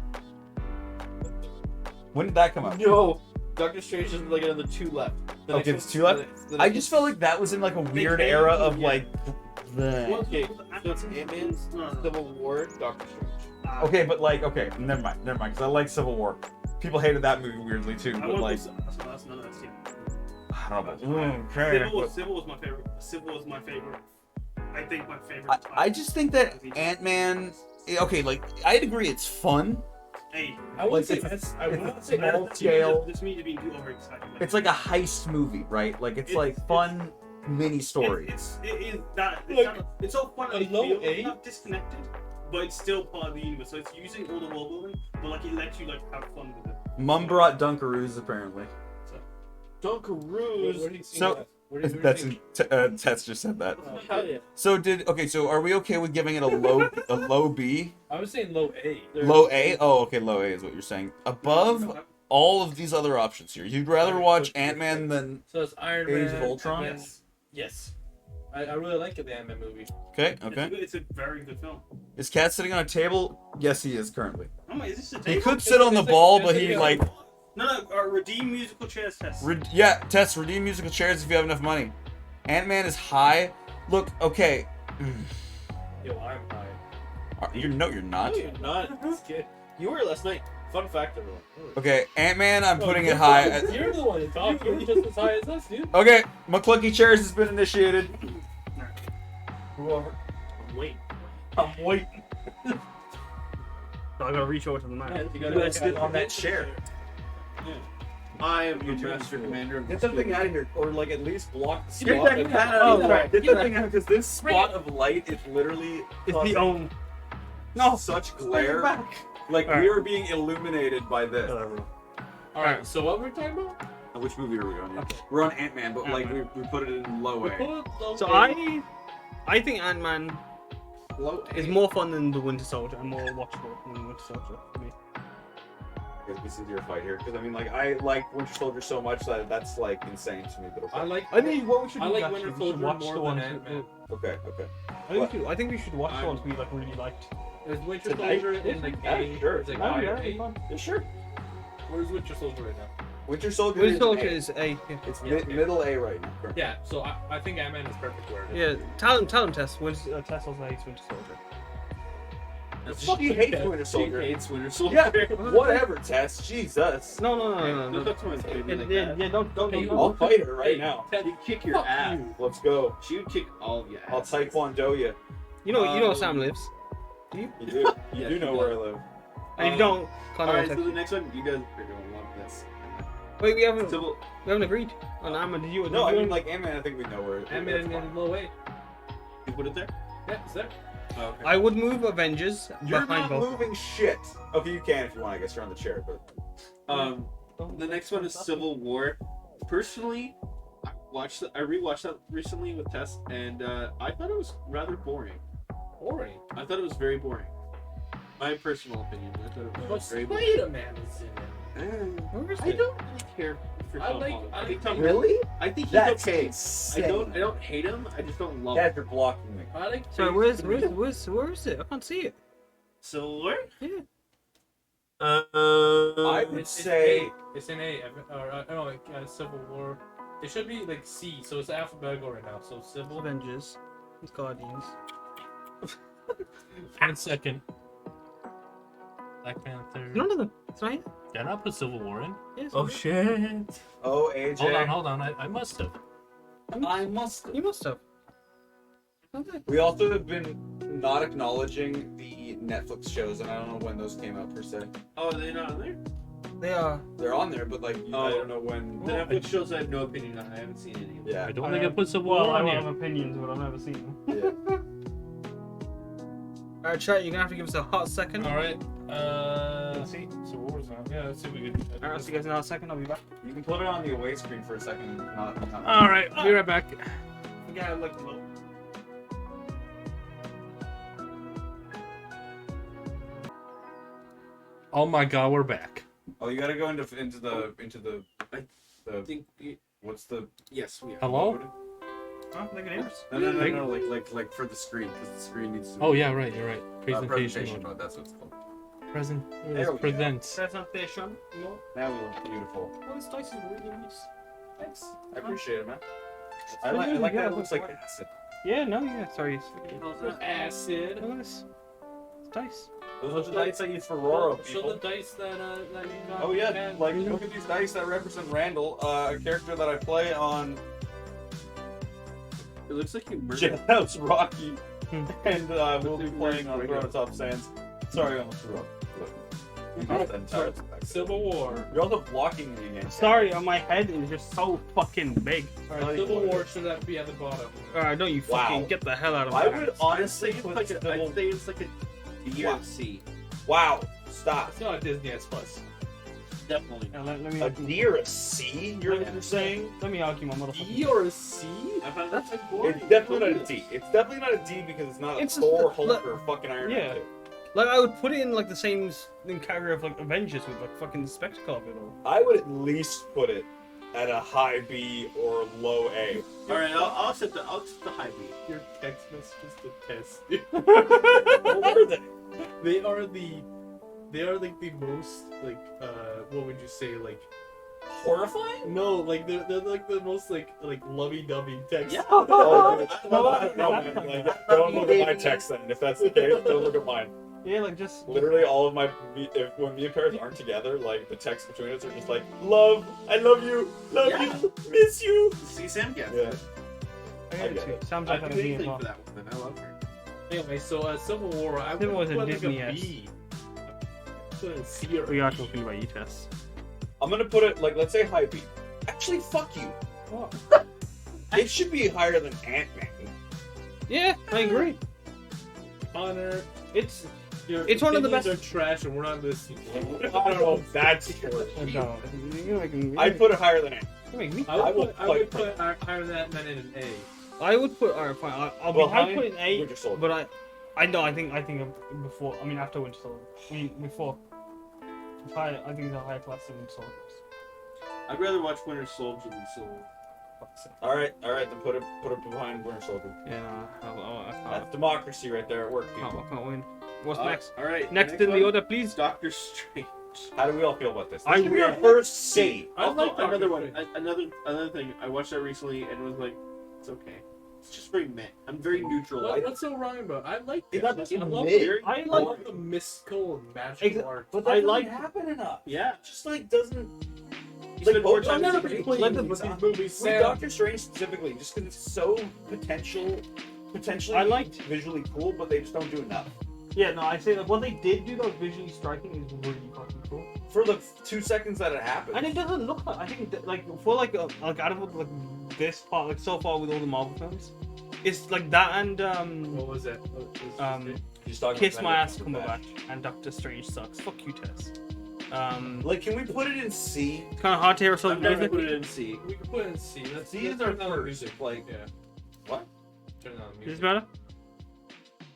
When did that come out? No. Doctor Strange is like another two left. The Okay, next it's two one's- left? the I next just felt like that was in like a weird era of like. The... Okay, so it's Ant-Man, Civil War, Doctor Strange. Okay, but like, okay, never mind, because I like Civil War. People hated that movie weirdly too, I but want like, to. That's none of that. I don't know. Okay. Civil was my favorite. Civil was my favorite. I think my favorite. I just think that Ant-Man. Okay, like I'd agree, it's fun. Hey, I would Like, say it's- I would it's not say small scale. This means being too overexcited. Like, It's like a heist movie, right? Like it's like fun mini story. It is that. Look, It's so fun. a It low feels A- not disconnected, but it's still part of the universe. So it's using all the world building, but like it lets you like have fun with it. Mum brought Dunkaroos apparently. Dunkaroos. Where do you see So- that? Where do you That's think- Tess just said that. Oh, Hell yeah. So so are we okay with giving it a low B? I was saying low A. Low A? Oh, okay, low A is what you're saying. Above all of these other options here. You'd rather watch Ant-Man than So it's Iron Age Man. of Ultron? Ant-Man. Yes. I really like the Ant-Man movie. Okay. It's a very good film. Is Cat sitting on a table? Yes, he is currently. Oh my, is this a He table? could sit on the it's like- ball, it's but like he a- like No, redeem musical chairs test. Tess, redeem musical chairs if you have enough money. Ant-Man is high. Look, okay. Yo, I'm high. You're No, not. you're not. Just kidding. You were last night. Fun fact, everyone. Okay, Ant-Man, I'm Oh, putting you're it high. You're the one to talk. You're just as high as us, dude. Okay, Maclunkey chairs has been initiated. Whoever. Wait. I'm waiting. So I gotta reach over to the man. You gotta sit on that chair. I am the master commander of Get the that thing out of here, or like at least block the Get spot. that of- thing out Oh, of right. here. Get that thing out because this spot of light is literally It's causing the own. such glare. Like we are being illuminated by this. Alright, so what we're talking about? Which movie are we on? Okay. We're on Ant-Man, but like Ant-Man. we put it in low We A. put low So A. I think Ant-Man Low is A. more fun than the Winter Soldier and more watchable than the Winter Soldier for me. I guess this is your fight here, because I mean, like I like Winter Soldier so much that that's like insane to me. But okay. I like. I think what we should I do like actually, Winter we should Soldier watch more the than ones. Ant-Man. Okay. I think we should watch the I'm- ones we like really liked. Is Winter Tonight? Soldier in like Yeah, A? sure. Is it Oh, high yeah, or it'd be A? fun. Yeah, sure. Where's Winter Soldier right now? Winter Soldier. Winter is Soldier A. is A. Yeah. It's Yeah, okay. middle A right now. Correct. Yeah, so I think Ant-Man is perfect where it is. Yeah, tell him Tess. Tess also hates Winter Soldier. Fuck, you hate Winter She Soldier. hates Winter Soldier. Yeah, whatever, Tess. Jesus. No. That's my opinion like that. Yeah, don't. I'll fight her right now. She'd kick your Fuck ass. you. Let's go. She would kick all of your ass. I'll taekwondo you. You know where Um, Sam lives. You do. You Yeah, do she know does. where I live. And if you don't, can't Alright, text so the you. next one, you guys are gonna love this. Wait, we haven't Civil. agreed on Ant-Man. Did you? No, I did you- mean like Ant-Man. I think we know where. Ant-Man that's in low A. You put it there? Yeah, it's there. Oh, okay. I would move Avengers You're behind not both. moving shit. Okay, you can if you want. I guess you're on the chair, but The next one is Civil War. Personally, I rewatched that recently with Tess, and I thought it was rather boring. Boring. I thought it was very boring. My personal opinion. I thought it was But very boring. Spider-Man is in it. Where is I it? don't really care for I Tom like- Holland. I I like think Tom Tom- really, I think he's that's okay. insane. I don't hate him. I just don't love Dad, him. you're blocking me. I like. Sorry, Phase where 3. is it? I can't see it. Silver? Yeah. I would It's say A. It's in A. Or no, like Civil War. It should be like C. So it's alphabetical right now. So Civil. Avengers. It's Guardians. 1 second. Black Panther. None of them. It's right here. Did I not put Civil War in? Yes. Oh shit. oh AJ. Hold on. I must have. I must. You must have. Okay. We also have been not acknowledging the Netflix shows, and I don't know when those came out per se. Oh, are they not on there? They are. They're on there, but like I don't know when. The Netflix shows I have no opinion on. I haven't seen any of them. Yeah. I don't think I put Civil Well, War I on don't here. have opinions, but I've never seen them. Yeah. Alright, chat, you're gonna have to give us a hot second. All right. Let's see. Civil War's on. Yeah, let's see if we can. Alright, I'll see you guys in a second. I'll be back. You can put it on the away screen for a second. Not Alright, I'll be right back. Yeah, I like the look. Oh my god, we're back. Oh, you gotta go into the I think. what's the Yes, we are. Hello? Huh? They can hear us. no like for the screen because the screen needs to. Oh yeah, right. You're right. presentation Presentation. mode. That's what it's called. Present. There we go. Presents. Presentation. No. Now we look beautiful. Oh, this dice is really nice. Thanks. I appreciate it, man. I really like good, that yeah, it looks it like looks acid. Yeah, no, yeah, sorry. Acid. Look at this. dice. Those are the dice I use for Roro, Show people. the dice that you got. Oh yeah, man. like look at these dice that represent Randall, a character that I play on It looks like you murdered. Jailhouse Rocky, Hmm. and we'll be playing on Throne of Top Sands. Sorry, I almost threw up. Not the entire spectrum. Civil War. You're also blocking me again. Sorry, my head is just so fucking big. Alright, Civil War should that be at the bottom? Alright, don't you Wow. fucking get the hell out of I my would house. honestly I'd put say it's like a D Wow. or C. Wow, stop. It's not Disney S Plus. Definitely. Yeah, let me A D or a C? You're saying? let me argue my motherfucker. D or a C? I find that's a It's definitely not a D. It's definitely not a D because it's not a It's Thor, just- Hulk, or fucking Iron Yeah. Man 2. Like I would put it in like the same category of like Avengers with like fucking spectacle of it all. I would at least put it at a high B or low A. All right, I'll accept the high B. Your text messages to test. What are they? They are like the most like what would you say like Horrifying? no like they're like the most like lovey-dovey text. Yeah. Oh, No, no, man, like, don't look at my text then. If that's the case, don't look at mine. Yeah, like just Literally, all of my when me and Paris aren't together, like the texts between us are just like love, I love you, miss you. See, Sam gets Yeah. it. I I get get it it. too. Sounds I'd like do a B as anything well. for that woman. I love her. Anyway, so Civil War, I Civil War would is a put like Disney a S. B. Put a C or We are talking about E-tests. I'm gonna put it like let's say high B. Actually, fuck you. It should be higher than Ant-Man. Yeah, I agree. Honor. It's Your It's one of the opinions best- are trash, and we're not listening. I don't know if that's true. no. You're making, I'd put it higher than Ant. you're making me. I would fight put higher than that man in an A. I would put alright, fine. I'll Well, be. how I'd put it in A, Winter Soldier. but I know. I think before. I mean, after Winter Soldier. I mean, before. I think it's a higher class than Winter Soldier. I'd rather watch Winter Soldier than Civil War. All right, then put it behind Winter Soldier. Yeah, I That's democracy right there at work, people. can't win. What's next? All right. Next in one, the order, please. Doctor Strange. How do we all feel about this? I This should be our will- first C. I Also, like Doctor another one. Strange. Another thing. I watched that recently and was like, it's okay. It's just very meh. I'm very neutral. What's so wrong about it? I like It's it. not just I love mid. the- I I like- love the mystical and magical Exa- art. But I that doesn't like- happen enough. Yeah. Just like doesn't. You Like spend more both time times with it's Strange. Like completely with design. these movies, With Sam. Doctor Strange specifically, just because it's so potentially I liked- visually cool, but they just don't do enough. Yeah, no, I say that what they did do that was visually striking is really fucking cool. For the 2 seconds that it happened. And it doesn't look like I think that, like for like out of like this part like so far with all the Marvel films, it's like that and What was it? What was it? Just talking Kiss about My Ass Benedict Cumberbatch and Doctor Strange sucks. Fuck you, Tess. Like, can we put it in C? It's kind of hard to hear I'm something never music. gonna put it in C. We can put it in C. Let's C is let's our turn down the first. music. Like, Yeah. what? Turn down the Is this music. better?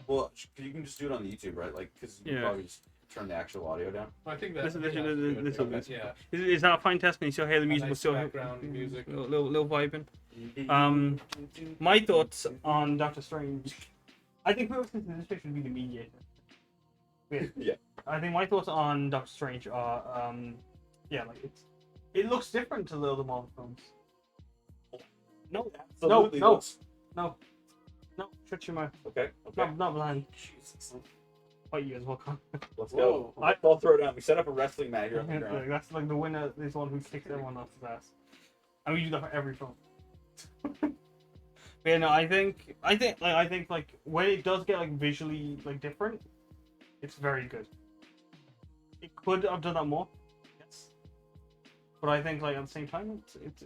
Well, you can just do it on the YouTube, right? Like, because you Yeah. probably just turn the actual audio down. I think that. This is- yeah, this that's is- good. this is- Yeah. Is that a fine test? Can you still hear the music? nice but still background music. Little vibing. My thoughts on Doctor Strange. I think whoever thinks this should be the mediator. Yeah. I think my thoughts on Doctor Strange are, yeah, like it looks different to the other Marvel films. No, Absolutely. no. looks- no, shut your mouth. Okay. Okay. Not blind. Fight you as well, Con. Let's go. I- I'll throw it down. We set up a wrestling mat here on the ground. That's like the winner is the one who kicks everyone else's ass. And we do that for every film. But yeah, no, I think like when it does get like visually like different, it's very good. It could have done that more, yes. But I think like at the same time, it's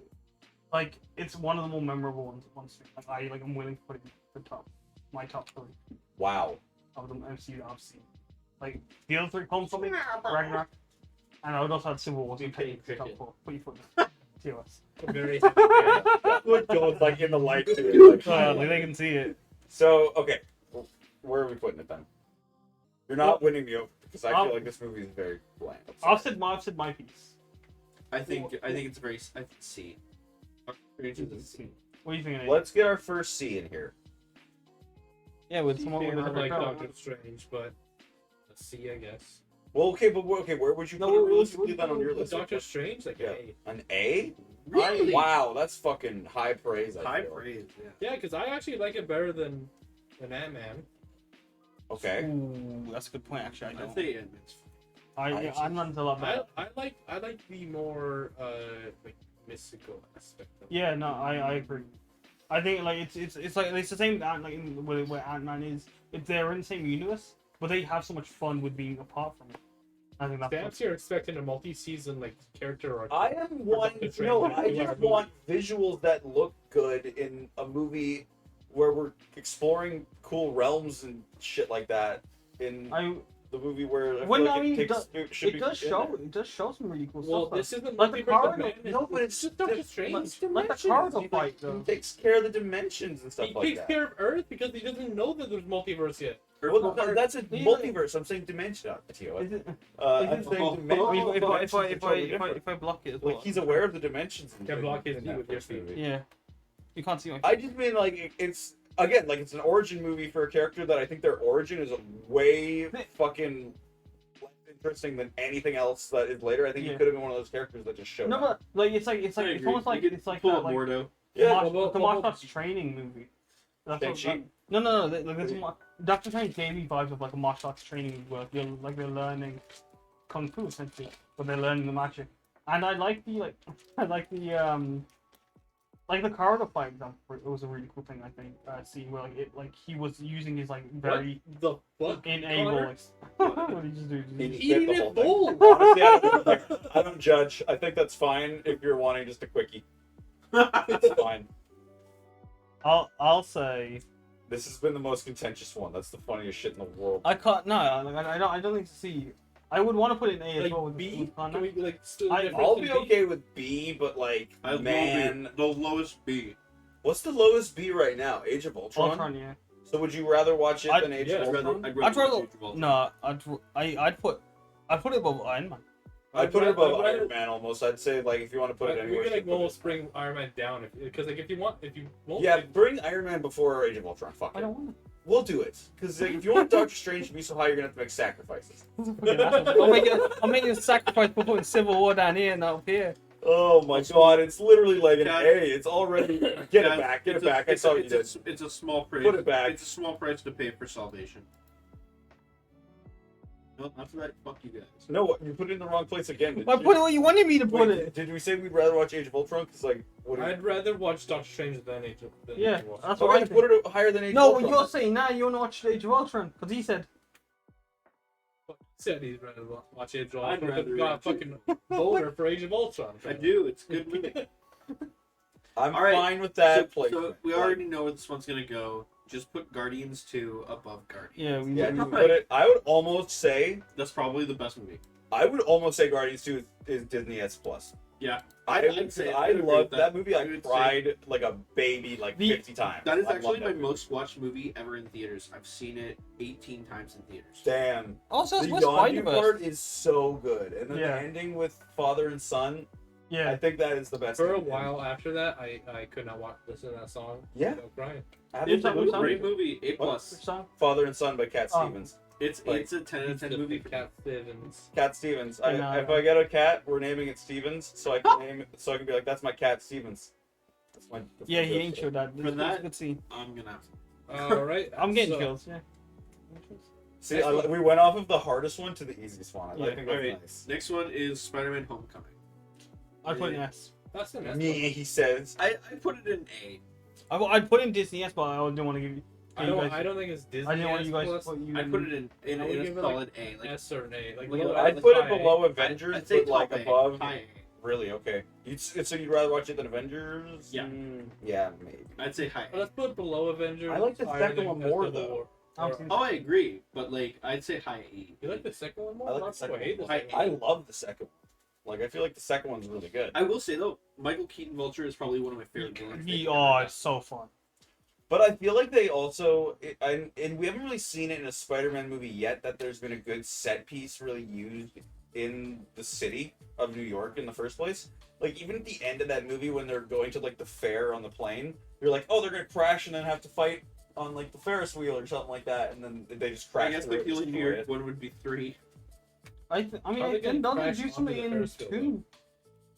like it's one of the more memorable ones. Like I'm willing to put it in the my top 3 Wow. of the MCU that I've seen. Like the other 3 Homecoming, Ragnarok, and I would also have Civil War. You take pick top it. 4. Put your foot in. TOS. I'm very happy. Look, goes like in the light too. Like, Like they can see it. so okay, where are we putting it then? You're not winning me over because I feel like this movie is very bland. I've said my piece. I think it's very. I think C. Doctor Strange is a C. What do you think? Let's get our first C in here. Yeah, with someone with a I like different Doctor Strange, but a C, I guess. Well, okay, but where would you No, put it we'll- realistically then on your list? Doctor Strange, like Yeah. A. An A? Really? Wow, that's fucking high praise. I High feel. praise. Yeah. Yeah, because I actually like it better than Ant-Man. Okay. Ooh, that's a good point. Actually, I I'd don't. say Ant-Man's. I'm not into a lot better. I like the more like mystical aspect of it. Yeah, no, I agree. I think like it's like it's the same like where Ant-Man is. If they're in the same universe, but they have so much fun with being apart from it. I think that's Stamps, you're expecting a multi-season like character arc. I am wanting. No, I just want visuals that look good in a movie where we're exploring cool realms and shit like that. In the movie where it does show some really cool Well, stuff. this isn't Like the multiverse of corridor. madness. No, but it's just Doctor Strange. like the corridor fight He though. takes care of the dimensions and stuff He like takes that. care of Earth because he doesn't know that there's multiverse yet. Well, that's a Yeah. multiverse. I'm saying dimension. Tio. Is it, I'm saying dimension. if I block it as well. Like he's aware of the dimensions. Can block his in view that with your first feet. movie. Yeah, you can't see my. I just mean like it's again like it's an origin movie for a character that I think their origin is way fucking less interesting than anything else that is later. I think he Yeah. could have been one of those characters that just showed No, up. but like it's almost like You it's like pull that up like Mordo. Yeah. the martial arts training movie. That's what, Shang-Chi? no. Doctor Strange gave me vibes of like a martial arts training where they're learning kung fu essentially, but they're learning the magic. And I like the like the corridor fight example. It was a really cool thing I think. Seeing where like he was using his like very The fuck? enable. Connor? What did you just do? He Did just you- bit the Eating whole it thing. whole. Honestly, I don't judge. I think that's fine if you're wanting just a quickie. It's fine. I'll say This has been the most contentious one. That's the funniest shit in the world. I can't. No, like, I don't think to see. I would want to put it in A as well Like with B? with Connor. Can we like still I- difference I'll in be B? okay with B, but like, I man, the lowest B. what's the lowest B right now? Age of Ultron. Ultron, yeah. So would you rather watch it than Age yeah, of I'd Ultron? I'd I'd rather watch Age of Ultron. no. I'd put it above Iron Man. I'd put it above I'd rather- Iron Man almost. I'd say like if you want to put it We're anywhere. gonna you put almost it. bring Iron Man down because like if you won't, Yeah, like, bring Iron Man before Age of Ultron. Fuck I it. don't want We'll do it because like, if you want Doctor Strange to be so high, you're gonna have to make sacrifices. to. I'm making a sacrifice for putting Civil War down here and up here. Oh my god, it's literally like an Cat- A. It's already. Get it back. Get it back. I saw what you did. It's a small price. Put it back. It's a small price to pay for salvation. No, that's right. Fuck you guys. No, you put it in the wrong place again. I put it where you wanted me to put Wait, it. did we say we'd rather watch Age of Ultron? Because like, what? Do I'd rather watch Doctor Strange than Age of Yeah, Ultron. that's what I okay, think. put it higher than Age No, of what Ultron. you're saying now, you want to watch Age of Ultron because he said. Said he'd rather watch Age of I'd Ultron because rather we got a watch fucking voter for Age of Ultron. I do. It's a good movie. I'm All right, fine with that so placement. we already know where this one's gonna go. Just put Guardians 2 above Guardians. Yeah, we Yeah, need you to put it. I would almost say. That's probably the best movie. I would almost say Guardians 2 is Disney S Plus. Yeah, I'd say I agree love with that movie. I would say cried like a baby like The- 50 times. that is I love actually that my movie. most watched movie ever in theaters. I've seen it 18 times in theaters. Damn. Also, The it's West Yondu Spider-Verse. part is so good, and then Yeah. the ending with father and son. I Yeah, think that is the best. For a ending. while after that, I could not listen to that song. Yeah. without crying. Absolutely. It's a- Great movie, A+. which song? Father and Son by Cat Oh. Stevens. It's Like, a 10 out of 10 The movie for me. Cat Stevens. Cat Stevens. And, If I get a cat, we're naming it Stevens, so I can name it. So I can be like, that's my cat Stevens. That's my. That's Yeah, my he joke ain't for sure it. that. For It's that- a good scene. I'm gonna have to. All right. I'm getting so, chills. Yeah. See, Next one. we went off of the hardest one to the easiest one. I Yeah. think that's Alright. nice. Next one is Spider-Man Homecoming. I'd put an S. That's the next Me, one. he says. I put it in A. I'd put in Disney S, but I didn't want to give you. I you don't. guys- I don't think it's Disney. I didn't want S you guys plus to put you. I put it in I would a give it, solid A. Like, S or an A. Like, Like, low- I'd like put it high A. below Avengers, I'd say but like top A, above. high A. Really? Okay. So you'd rather watch it than Avengers? Yeah. Yeah, maybe. I'd say high A. Let's put below Avengers. I like the higher second than one Best more, of the though. War. I've Or- seen- Oh, I agree, but like I'd say high E. You like the second one more? I like the Not second I hate one. the second I- I one. love the second one. Like, I feel like the second one's really good. I will say though, Michael Keaton Vulture is probably one of my favorite villains. they've ever Oh, done. it's so fun. But I feel like they also, and we haven't really seen it in a Spider-Man movie yet, that there's been a good set piece really used in the city of New York in the first place. Like, even at the end of that movie when they're going to, like, the fair on the plane, you're like, oh, they're gonna crash and then have to fight on, like, the Ferris wheel or something like that, and then they just crash I guess through like the it. only It's weird hilarious. one would be 3. I Are they mean, gonna don't they crash do onto something the in Ferris wheel, 2?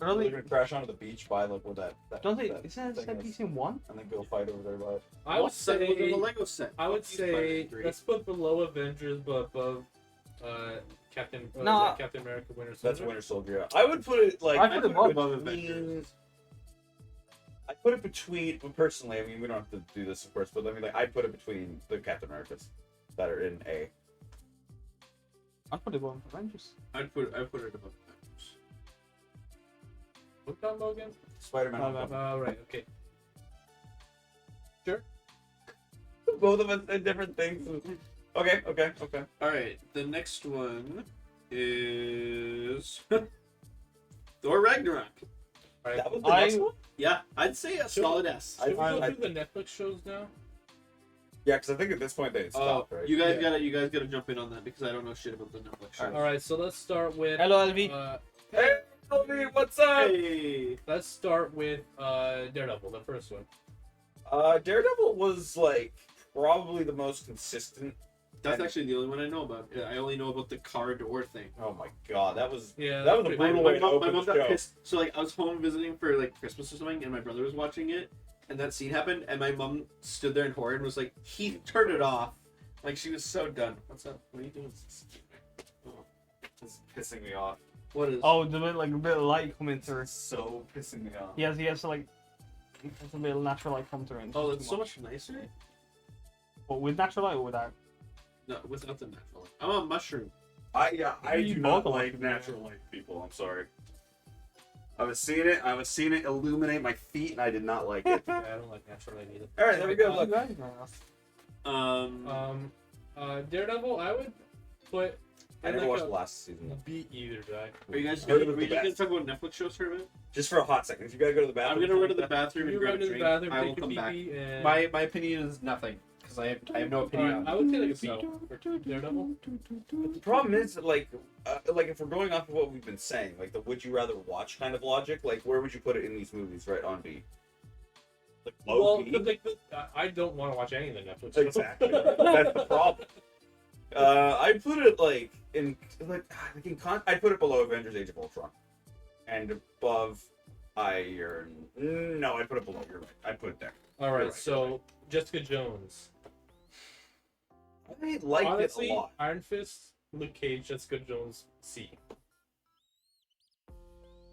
They're Really? gonna crash onto the beach by like with that. Don't they? that Isn't that thing set is, piece in 1? and then go fight over there by it. I would set was in say the Lego set. I would Fuck you, say Spider-Man 3. let's put below Avengers, but above Captain. Nah. Captain America: Winter Soldier. That's Winter Soldier. Yeah. I would put it like I put it above between. I put it between. Well, personally, I mean, we don't have to do this, of course, but I mean, like, I put it between the Captain Americas that are in A. I'd put it above Avengers. I put it above Avengers. What combo again? Spider-Man. Oh, right. Okay. Both of us said different things. Okay. All right, the next one is Thor Ragnarok. Right. That was the next one. Yeah, I'd say a solid S. Should we go I- through the Netflix shows now? Yeah, because I think at this point they had stopped, right? You guys gotta jump in on that because I don't know shit about the Netflix shows. All right. So let's start with. Hello, LV. Hey, Toby, what's up? Hey. Let's start with Daredevil, the first one. Daredevil was like probably the most consistent. That's actually the only one I know about. I only know about the car door thing. Oh my god, that was Yeah, that was a that's My, brutal my way to mom, my open mom the got show. pissed. So like I was home visiting for like Christmas or something, and my brother was watching it, and that scene happened, and my mom stood there in horror and was like, "He turned it off." Like she was so done. What's up? What are you doing? Oh, It's pissing me off. what is? Oh, the bit, like a bit of light coming through. It's so pissing me off. He has like a bit of natural light come through. And Oh, it's that's too so much nicer. But with natural light or without? No, without the natural. I'm a mushroom. I You do both not like like it, natural light people. I'm sorry. I was seeing it illuminate my feet, and I did not like it. Yeah, I don't like natural light either. All right, there we go. You Look. guys, man. Daredevil, I would put. I I'd never like watched a the last season. B either, guy. Are you guys Go to gonna, the are you gonna best. talk about Netflix shows for a minute? Just for a hot second. If you gotta go to the I'm bathroom, gonna run to the bathroom and You grab run a to the drink. bathroom, I will take your come back. pee-pee, and... My opinion is nothing because I have no opinion. Alright, I would say like a B for Daredevil. But the problem is that, like if we're going off of what we've been saying, like the would you rather watch kind of logic, like where would you put it in these movies? Right on B. Like low Well, B. I don't want to watch any of the Netflix. Exactly. That's the problem. I put it I'd put it below Avengers: Age of Ultron, and above Iron. No, I'd put it below. You're right. I'd put it there. All You're right, right, so you're right. Jessica Jones. I liked Honestly, it a lot. Iron Fist, Luke Cage, Jessica Jones, C.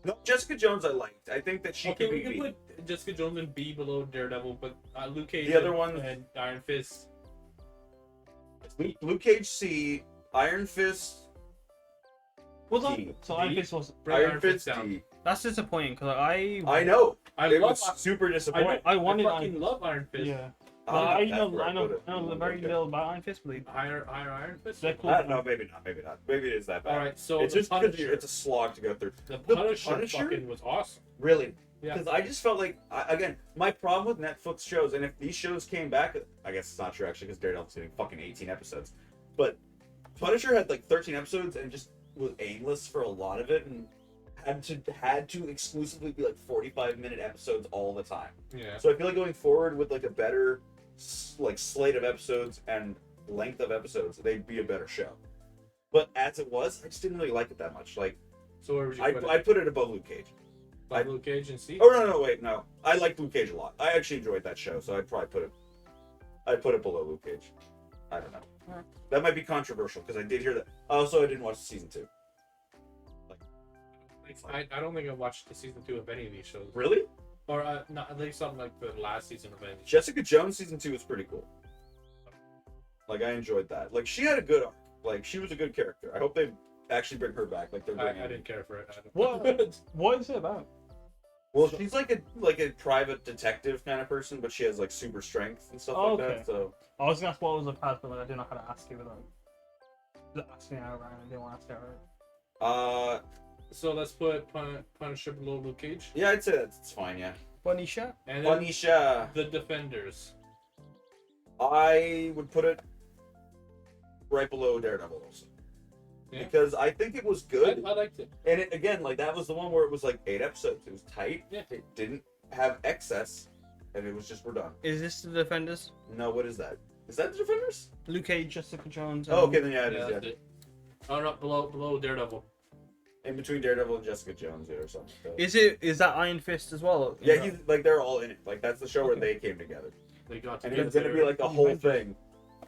No, Jessica Jones I liked. I think that she Okay, could we be can B. put Jessica Jones in B below Daredevil, but Luke Cage The other one- and Iron Fist. Luke Cage C, Iron Fist, What's up? D. So Iron D? Fist was. Bring Iron Fist down. D. That's disappointing because I know. I It love. was super disappointing. I wanted I fucking Iron. love Iron Fist. Yeah. I'm Well, not I that know far, I know but, I know okay. very little about Iron Fist, but Higher Iron Fist. they're cool. No, maybe not. Maybe it is that bad. All right, so It's the just because Punisher. it's a slog to go through. The The Punisher, Punisher? fucking was awesome. Really? Yeah. Because I just felt like, again, my problem with Netflix shows, and if these shows came back, I guess it's not true actually, because Daredevil's getting fucking 18 episodes. But Punisher had like 13 episodes and just was aimless for a lot of it, and had to exclusively be like 45-minute episodes all the time. Yeah. So I feel like going forward with like a better like slate of episodes and length of episodes, they'd be a better show. But as it was, I just didn't really like it that much. Like So where would you I put put it above Luke Cage. it? Luke Cage and C. Oh no! I liked Luke Cage a lot. I actually enjoyed that show, so I'd probably put it below Luke Cage. I don't know. Alright. That might be controversial because I did hear that. Also, I didn't watch season 2. I don't think I watched the season 2 of any of these shows, Really? or not at least something like the last season of any. Jessica Jones season 2 was pretty cool. Like I enjoyed that. Like she had a good arc. Like she was a good character. I hope they actually bring her back. Like they're I bringing. didn't care for it. I What? don't- What is it about? Well, she's like a private detective kind of person, but she has like super strength and stuff Oh, like okay. that. So I was gonna ask what was the past, but I didn't know how to ask you without asking out right. I didn't want to ask out. So let's put Punisher below Luke Cage, Yeah, I'd say that's fine. Yeah. Funny shot. and then Punisher. the Defenders. I would put it right below Daredevil also. Yeah. Because I think it was good. I liked it. And it, again, like that was the one where it was like 8 episodes. It was tight. Yeah. It didn't have excess. And it was just, we're done. Is this the Defenders? No, what is that? Is that the Defenders? Luke Cage, Jessica Jones. Oh, okay, then yeah, it Yeah, is. that's Yeah. it. Oh no, below Daredevil. In between Daredevil and Jessica Jones or something. Is that Iron Fist as well? Yeah, he's like they're all in it. Like that's the show where they came together, They got and together. it's gonna be like a whole thing.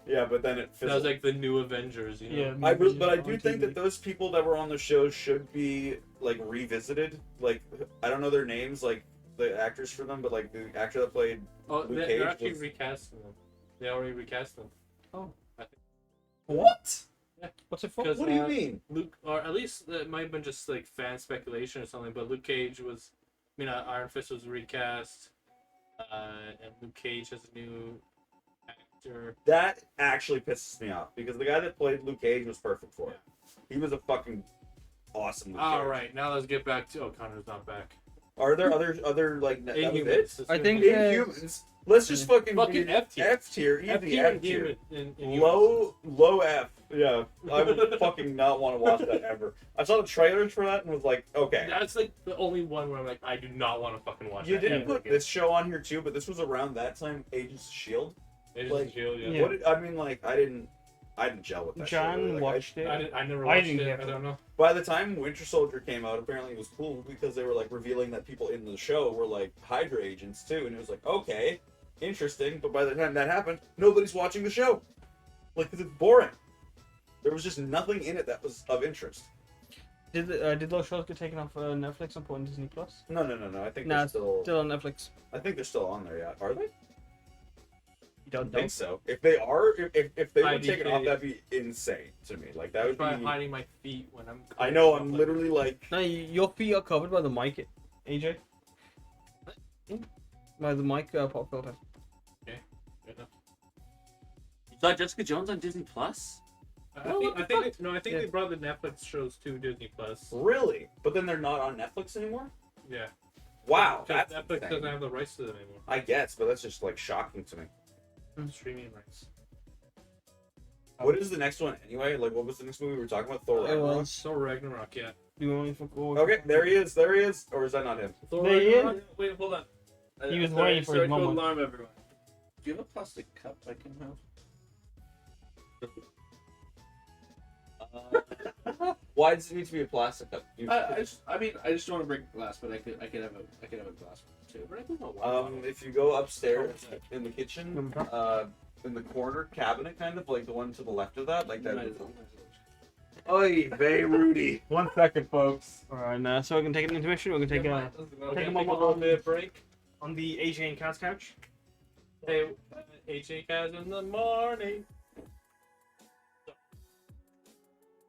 Yeah, but then it That fizzled. was like the new Avengers, you know? Yeah. But I do think that those people that were on the show should be like revisited. Like I don't know their names, like the actors for them, but like the actor that played Oh, Luke they're Cage actually was- recasting them. They already recast them. what? What's it for? Because, What do you mean? Luke, or at least it might have been just like fan speculation or something, but Luke Cage was, Iron Fist was recast, and Luke Cage has a new actor. That actually pisses me off because the guy that played Luke Cage was perfect for it. He was a fucking awesome Luke All Cage. right, now let's get back to Connor's not back. Are there other like that was it? Inhumans. I think Inhumans. Let's just fucking Fucking be F tier. F tier, easy F tier F and tier. Inhumans. Low F. Yeah, I would fucking not want to watch that ever. I saw the trailers for that and was like, okay. That's like the only one where I'm like, I do not want to fucking watch You that. didn't ever put again. this show on here too, but this was around that time. Agents of Shield. Agents like, of Shield, yeah. Yeah. What did, I mean, like I didn't gel with that. show, John really. Like, watched it. I never I watched didn't it. get I don't know. by the time Winter Soldier came out, apparently it was cool because they were like revealing that people in the show were like Hydra agents too, and it was like okay, interesting. But by the time that happened, nobody's watching the show, like because it's boring. There was just nothing in it that was of interest. Did those shows get taken off Netflix and put on Disney Plus? No. I think Nah, they're it's still. Still on Netflix. I think they're still on there. Yeah, are they? You don't I know. think so. If they are, if they were IDK. taken off, that'd be insane to me. Like that would Try be. hiding my feet when I'm. I know. I'm literally like. No, your feet are covered by the mic, AJ. By the mic pop filter. Good enough. You saw Jessica Jones on Disney Plus? I think Yeah. they brought the Netflix shows to Disney Plus. Really? But then they're not on Netflix anymore. Yeah. Wow. Because That's Netflix insane. doesn't have the rights to them anymore. I guess, but that's just like shocking to me. Streaming rights. What is the next one anyway? Like, what was the next movie we were talking about? Thor It Ragnarok? was. So Ragnarok, yeah. Do you want me to go? Okay, there he is. There he is. Or is that not him? Thor There he Ragnarok? Wait, hold on. He was Sorry- waiting for his sorry to moment. alarm everyone. Do you have a plastic cup I can have? Why does it need to be a plastic cup? I just don't want to break glass, but I could have a glass one too. But I don't know why. If you go upstairs in the kitchen, in the corner cabinet, kind of like the one to the left of that, like that. Oy vey, Rudy. 1 second, folks. Alright, so we can take an intermission. We're gonna take a Take a a moment little on- bit of break. on the AJ and Kaz couch. Hey, AJ Kaz in the morning.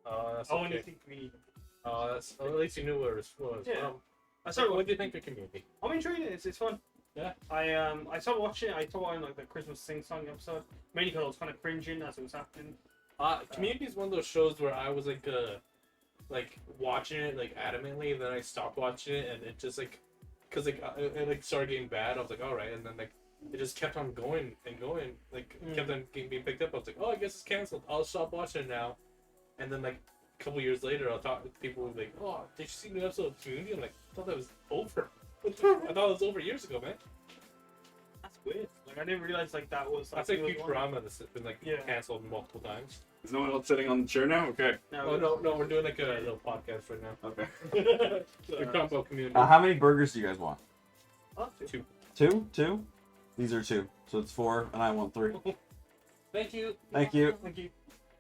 Oh, that's Oh, and you okay. think we? Oh, that's. Well, at least you knew where it was. Yeah. I So, started. what do you think of Community? I'm enjoying it. It's fun. Yeah. I started watching it. I thought I like the Christmas sing-song episode, mainly because I was kind of cringing as it was happening. Community is one of those shows where I was like watching it like adamantly, then I stopped watching it, and it just like, cause like it like started getting bad. I was like, all right, and then like it just kept on going and going, like kept on being picked up. I was like, oh, I guess it's canceled. I'll stop watching it now. And then like a couple years later, I'll talk to people who be like, oh, did you see the new episode of Community? I'm like, I thought that was over. I thought it was over years ago, man. That's weird. Like I didn't realize like that was. That's like it was huge one. drama that's been like Yeah. canceled multiple times. Is no one else sitting on the chair now? Okay. No, No, we're doing like a little podcast right now. Okay. We're talking about Community. How many burgers do you guys want? Oh, Two. Two? These are 2. So it's 4, and I want 3. Thank you. Thank you. Thank you.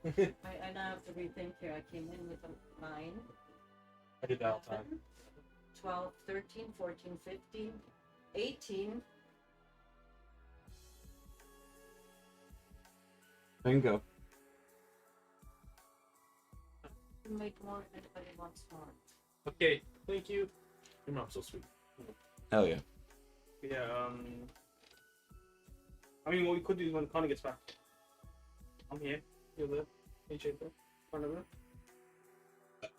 I now have to rethink here. I came in with a 9, I did that all the time. 12, 13, 14, 15, 18. Bingo. Make more if anybody wants more. Okay, thank you. Your mom's so sweet. Hell yeah. Yeah. I mean, what we could do is when Connor gets back. I'm here. You're there. AJ there. Connor there.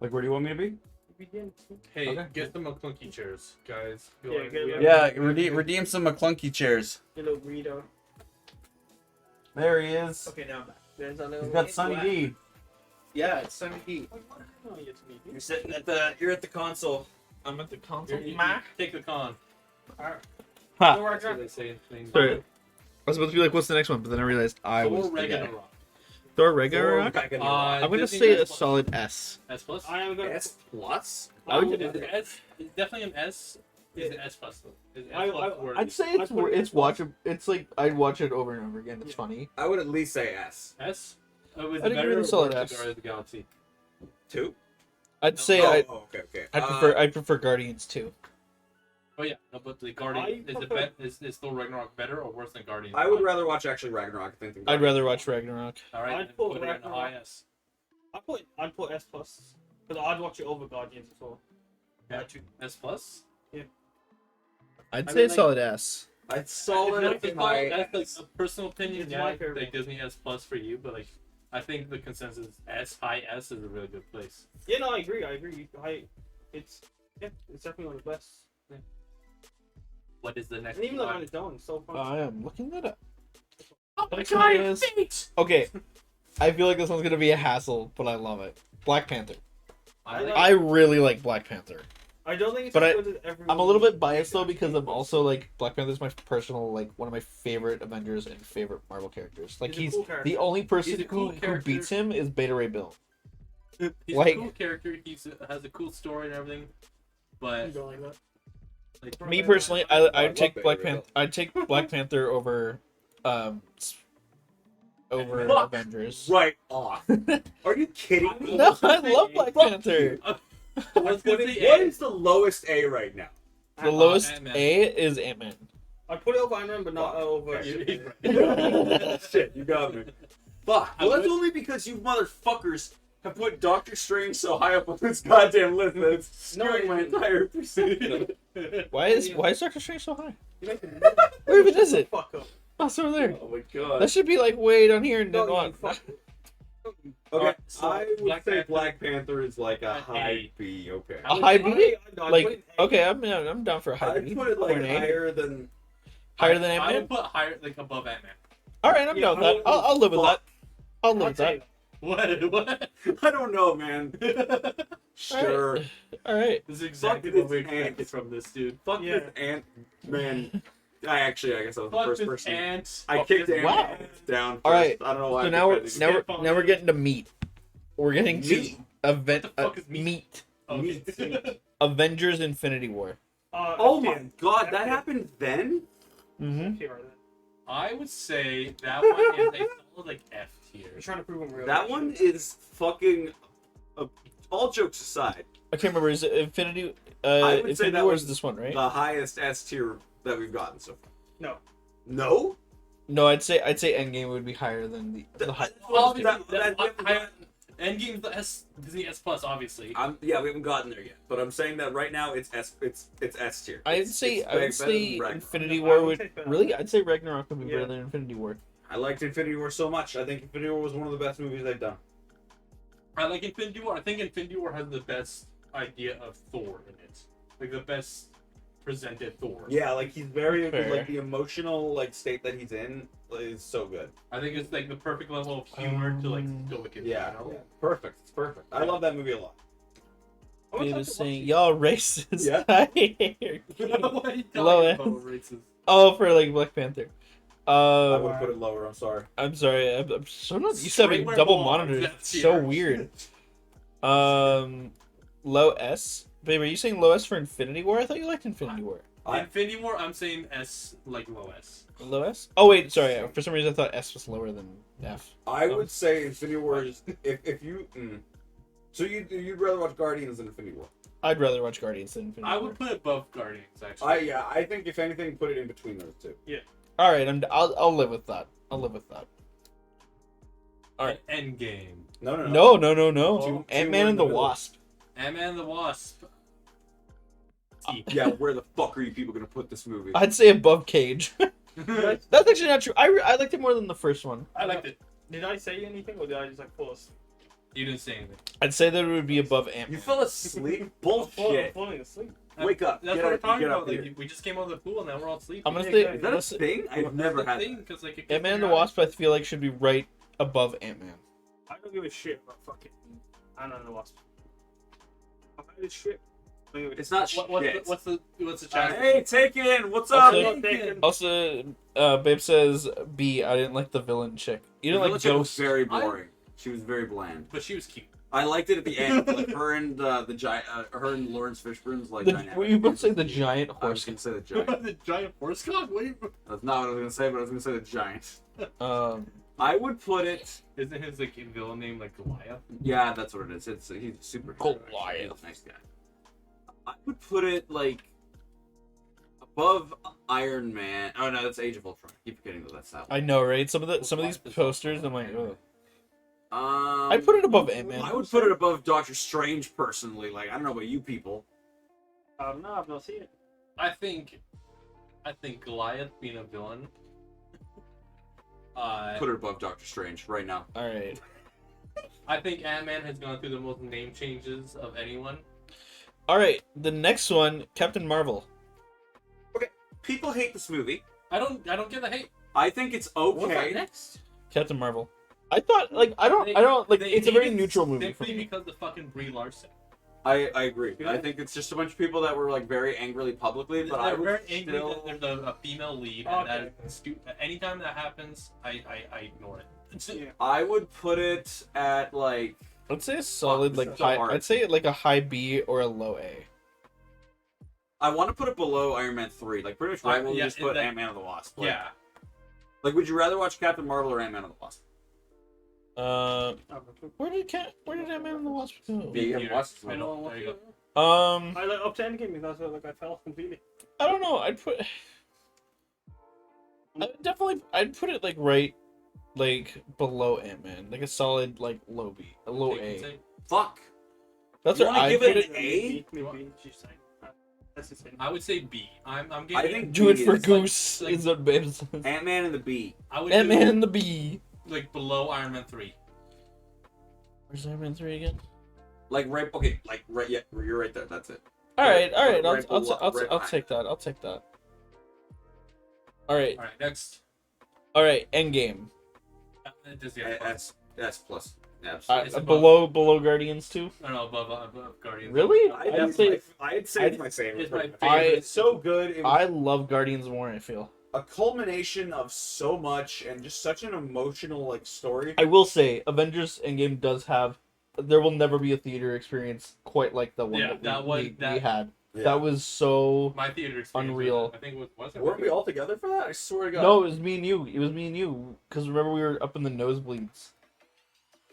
Like, where do you want me to be? Hey, Okay. get the Maclunkey chairs, guys. Yeah, get them. Yeah, redeem some Maclunkey chairs. Hello, Guido. There he is. Okay, now. There's a little. He's got Sunny D. Yeah, it's Sunny D. You're sitting at the console. I'm at the console. Mac? Take the con. Ha. That's what they say in things. Sorry. I was about to be like, what's the next one? But then I realized I was Thor the guy. Ragnarok. Thor Ragnarok. I'm gonna Disney say S a plus. solid S. S plus. I am gonna. S plus. I would it's definitely an S. It's an S plus though. It's S plus worthy. I'd say I'd put it it's S plus. watchable. It's like I'd watch it over and over again. It's funny. I would at least say S. S. Was I'd it agree better with or a solid worse than S. Guardians of the Galaxy? 2. I'd say Okay. I prefer Guardians too. Oh yeah, no, but the Guardian is Thor Ragnarok better or worse than Guardians? I would rather watch actually Ragnarok. I think. Than I'd rather watch Ragnarok. All right, I'd then put put it in a Ragnarok. high S. I'd put S plus because I'd watch it over Guardians as well. Yeah, S plus. I'd I say mean, a like- solid S. I'd solid. That's like a personal opinion. It's Yeah, my favorite like Disney S plus for you, but like I think the consensus S high S is a really good place. Yeah, no, I agree. It's definitely one of the best. What is the next? And even like one? on its own, it's so fun. I am looking that up. Oh my Next god, one your is- feet! Okay, I feel like this one's gonna be a hassle, but I love it. Black Panther. I like I really like Black Panther. I don't think it's But as I- good as everyone. I'm a little bit biased though because I'm also like Black Panther's my personal like one of my favorite Avengers and favorite Marvel characters. Like He's a he's cool character. the only person He's a cool who character. beats him is Beta Ray Bill. He's like- a cool character. He's has a cool story and everything, but You don't like that? like Me personally, I'd love take Beta Black Ray Bill. Panther. I'd take Black Panther over over Fuck. Avengers. Right off. Are you kidding me? No, I love Black Fuck Panther. I was gonna say What A. is the lowest A right now? The lowest Ant-Man. A is Ant-Man. I'd put it over Iron Man, but not over. Shit, you got me. Fuck. I Well, that's would- only because you motherfuckers have put Doctor Strange so high up on this goddamn list that it's skewing my entire perception. Why is Doctor Strange so high? You make it- Where even is it? Fuck up. Oh, it's over there. Oh my god. That should be like way down here and No, then you on. fuck. Okay, Alright, so I would Black say Panther- Black Panther is like a A. high B. Okay. A high B? No, I'd put Like it A. okay, I'm down for a high I'd B. put it Or like an A. higher than. Higher than I Ant-Man. would put higher, like above Ant-Man. All right, I'm Yeah, down with that. I'll live with that. I'll live I'd with that. say What? I don't know, man. Sure. All right. This is exactly Fuck what we this expected ant. from this dude. Fuck Yeah. this ant man. I guess I was the Fuck first this person. ant. I Fuck kicked this Ant Wow. down. First. All right. I don't know why. So I'm now we're defending now we're getting to meat. We're getting to Meat? event What the fuck is meat? meat. Okay. Avengers Infinity War. Oh my FTM. god, that FTM. happened then? Mm-hmm. FTM right there. I would say that one is a solid like F tier. You're trying to prove I'm real. That one is fucking. All jokes aside, I can't remember. Is it Infinity? I would say Infinity that War was is this one, right? the highest S tier that we've gotten so far. No. No? No, I'd say Endgame would be higher than the high. Obviously, That- that, Endgame's the S, Disney S plus, obviously. Yeah, we haven't gotten there yet, but I'm saying that right now it's S tier. I'd It's say way I would better say than Ragnarok. Infinity I War would would take that. really. I'd say Ragnarok would be Yeah. better than Infinity War. I liked Infinity War so much. I think Infinity War was one of the best movies they've done. I like Infinity War. I think Infinity War has the best idea of Thor in it. Like the best presented Thor. Yeah, like he's very Fair. like the emotional like state that he's in is so good. I think it's like the perfect level of humor to like Um, stoic. Yeah, You know? perfect. It's perfect. I love that movie a lot. I wish I Dave could is watch saying it. y'all racist. Yeah. What are you talking Low about, end. racist? Oh, for like Black Panther. I would put it lower. I'm sorry. I'm sorry. I'm so not used to having Straight double where monitors. balls, It's so that's weird. Low S. Babe, are you saying low S for Infinity War? I thought you liked Infinity War. Infinity War, I'm saying S, like low S. Low S? Oh wait, sorry. For some reason I thought S was lower than F. I would say Infinity War is if you. So you'd rather watch Guardians than Infinity War? I'd rather watch Guardians than Infinity I War. would put it above Guardians, actually. I think if anything, put it in between those two. All right, I'll live with that. I'll live with that. Alright. Endgame. No. No. Two Ant-Man and the in the middle. Wasp. Ant-Man and the Wasp. T. Yeah, where the fuck are you people gonna put this movie? I'd say above Cage. That's actually not true. I liked it more than the first one. I liked it. Did I say anything or did I just like pause? You didn't say anything. I'd say that it would be above Ant-Man. You fell asleep? I'm Bullshit. falling asleep. Wake up. That's Get what we're out- talking get about. out Like, here. we just came out of the pool and now we're all sleeping. I'm gonna Yeah, say guys. Is that a thing? I've never had thing that. because like Ant-Man and the Wasp. I feel like should be right above Ant-Man. I don't give a shit about fucking Ant-Man and the Wasp. I'm high as shit. It's not shit. What's the chance? Hey, Taken, what's up? Also, Babe says B. I didn't like the villain chick. You didn't like Chick was Ghost. very boring. She was very bland. But she was cute. I liked it at the end, like her and the giant, her and Lawrence Fishburne's like dynamic. Were you about to say the giant I was horse? gonna say the giant. The giant horse cock? That's not what I was gonna say, but I was gonna say the giant. Um, I would put it. Isn't his like villain name like Goliath? Yeah, that's what it is. He's super. Goliath. He's a nice guy. I would put it like above Iron Man. Oh no, that's Age of Ultron. I keep forgetting that that's that one. I know, right? Some of these posters, I'm like, ugh. Um, I'd put it above Ant-Man. I would put it above Doctor Strange personally. Like I don't know about you people. No, I've not seen it. I think Goliath being a villain. Put it above Doctor Strange right now. All right. I think Ant-Man has gone through the most name changes of anyone. All right. The next one, Captain Marvel. People hate this movie. I don't get the hate. I think it's What's that okay. next? Captain Marvel. I thought, like, I don't, like, They it's a hate very it neutral movie for simply me. because of fucking Brie Larson. I agree. I think it's just a bunch of people that were like very angrily publicly, but I They're would very angry still... that there's a female lead, Okay. and that is stupid. Anytime that happens, I ignore it. Yeah. I would put it at like I'd say a solid, Fuck, like, so high. hard. I'd say like a high B or a low A. I want to put it below Iron Man 3. Like pretty much right when we Yeah, just put like- Ant-Man and the Wasp. Like, Yeah. Like would you rather watch Captain Marvel or Ant-Man and the Wasp? Where did Ant-Man and the Wasp go? Yeah, you haven't watched it. Middle, there you go. I like up to Endgame. That's where like I fell off completely. I don't know. I'd put it like right, like below Ant-Man, like a solid like low B, a low A. Fuck. That's You what wanna I give put it it. an A? Maybe she's saying. That's insane. I would say B. I'm I getting. think Do it B for is, Goose. like- is what Babe says. Ant-Man and the B. I would Ant-Man do, and the B. like below Iron Man 3. Where's Ant-Man 3 again? Like right. Okay. Like right. Yeah. You're right there. That's it. All right. Right I'll below- take that. I'll take that. All right. All right, next. Endgame. Disney. S plus. Yeah. It's above- Below Guardians 2. No, above Guardians. Really? I'd say it's my favorite. It's my It's favorite. so good. It was I love Guardians more. I feel. a culmination of so much and just such an emotional like story. I will say, Avengers Endgame does have. There will never be a theater experience quite like the one Yeah, that we that- had. Yeah. That was so. My theater experience. Unreal. I think was it? Weren't we all together for that? I swear to God. No, it was me and you. It was me and you. Because remember, we were up in the nosebleeds.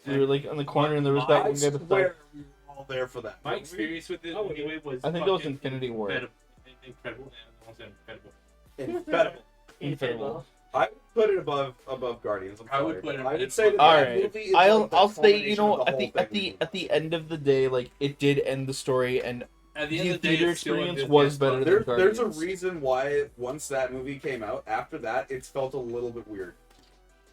We were like on the corner, and there was that I one guy beside. swear we were all there for that. My experience with it anyway was. I think that was fucking Infinity War. Incredible. Yeah, I said incredible. Incredible. Incredible. I would put it above Guardians. I would put it- I would say that All that right. movie is I'll like the I'll say, you culmination know, of the at the whole at the thing. at the end of the day, like it did end the story, and At the the end of the day, theater it's still a experience Disney was as better fuck. than There's a Guardians. reason why once that movie came out, after that, it's felt a little bit weird.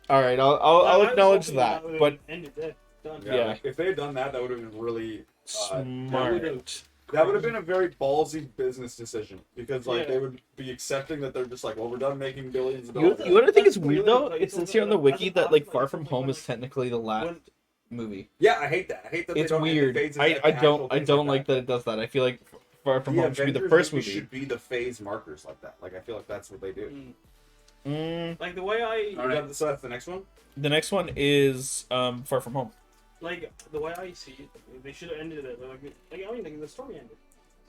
All right, I'll acknowledge that, but ended there. Done. Yeah. Like, if they had done that, that would have been really. smart. That would have been a very ballsy business decision because like Yeah. they would be accepting that they're just like, well, we're done making billions of You dollars. want to think it's That's weird really though? like- It says here on the wiki that like Far From Home is technically the last movie. Yeah, I hate that. I hate that. It's they don't weird. phase I into the don't actual I things don't like that it does that. I feel like Far From Home should be the Avengers first movies movie. Should be the phase markers like that. Like I feel like that's what they do. Like the way I So that's the next one. The next one is Far From Home. like the way I see it, they should have ended it. I mean, like the story ended.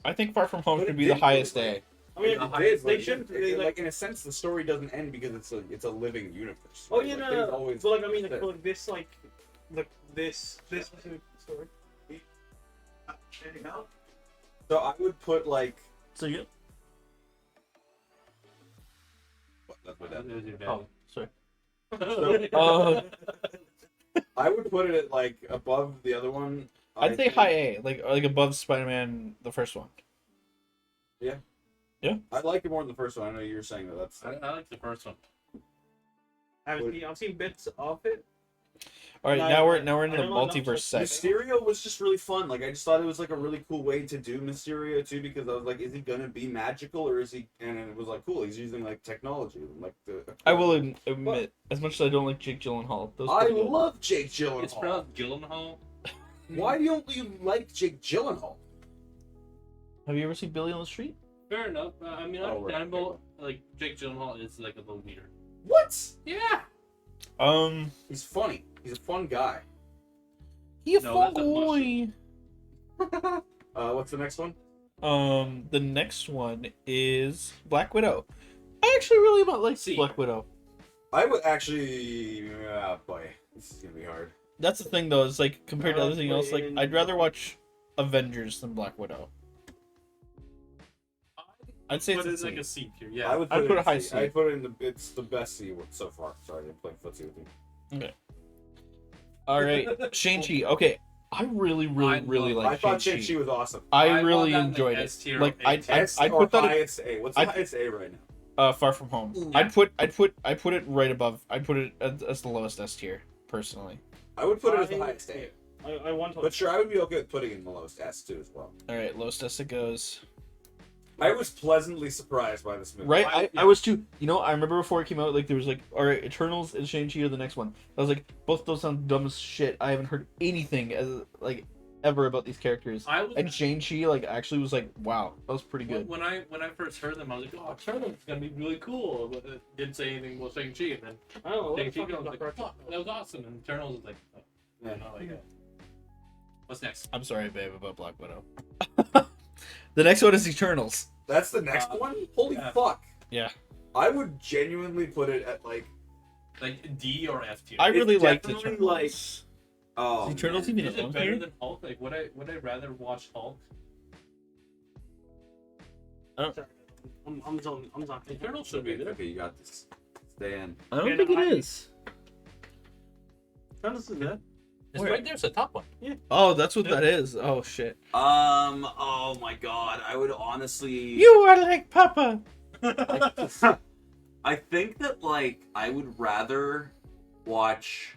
I think Far From Home But should it be the did, highest like- A. I mean, Yeah, they shouldn't. Like in a sense, the story doesn't end because it's a living universe. Oh right? yeah, Like, no, things no. always But like I mean, fit. like this, like this specific story. Anything else? So I would put like. So you. What, that's what that. Oh, sorry. So, I would put it at like above the other one. I'd I say think. high A, like above Spider-Man, the first one. I like it more than the first one. I know you were saying that. That's. I like the first one. I've seen bits of it. All right, Like, now we're I into the don't know enough multiverse to- section. Mysterio was just really fun. Like I just thought it was like a really cool way to do Mysterio too, because I was like, is he gonna be magical or is he? And it was like, cool, he's using like technology, like the. I will admit, as much as I don't like Jake Gyllenhaal, those I pretty good. love Jake It's Gyllenhaal. pronounced Gyllenhaal. Why don't you like Jake Gyllenhaal? Have you ever seen Billy on the Street? Fair enough. I mean, Oh, right. understandable. Like Jake Gyllenhaal is like a little weird. What? Yeah. He's funny. He's a fun guy. You No, fun that's a boy. What's the next one? The next one is Black Widow. I actually really like See. Black Widow. I would actually. Boy, this is gonna be hard. That's the thing though, is like compared to everything else, like in- I'd rather watch Avengers than Black Widow. I'd say Put it's it a in like C. a C tier. Yeah. I would I'd put it a high in C. I'd put it in the. It's the best C so far. Sorry, I didn't play footsie with you. All right, Shang-Chi. Okay, I really I like I thought Shang-Chi. Shang-Chi was awesome. I want really that in, enjoyed S it. tier Like or A tier. I put that highest A. What's the I'd- highest A right now? Far From Home. Ooh. I'd put it right above. I'd put it as the lowest S tier, personally. I would put it as the I- highest A. I want to. But sure, I would be okay with putting it in the lowest S too as well. All right, lowest S it goes. I was pleasantly surprised by this movie. Right, I- I was too. You know, I remember before it came out, like there was like, all right, Eternals and Shang-Chi are the next one. I was like, both those sound dumb as shit. I haven't heard anything as like ever about these characters. I was And Shang-Chi like actually was like, wow, that was pretty good. when I first heard them, I was like, oh, Eternals is gonna be really cool. But it didn't say anything about Shang-Chi, and then I don't know. What the Shang-Chi fuck is was like, Black fuck, that was awesome. And Eternals was like, oh, Yeah. not like that. What's next? I'm sorry, babe, about Black Widow. The next one is Eternals. That's the next one? Holy yeah. fuck. Yeah. I would genuinely put it at like Like D or F tier? I really It's liked definitely, Eternals. oh Is Eternals man. even Is it on better here? than Hulk? Like, would I rather watch Hulk? I'm zoning. Eternals should be there. Okay, you got this. Stay in. I don't Yeah, think no, it I- is. Eternals is there. It's Where? right there. It's the top one. Oh, that's what that is. Oh shit. Oh my god. I would honestly You are like Papa. I think that like I would rather watch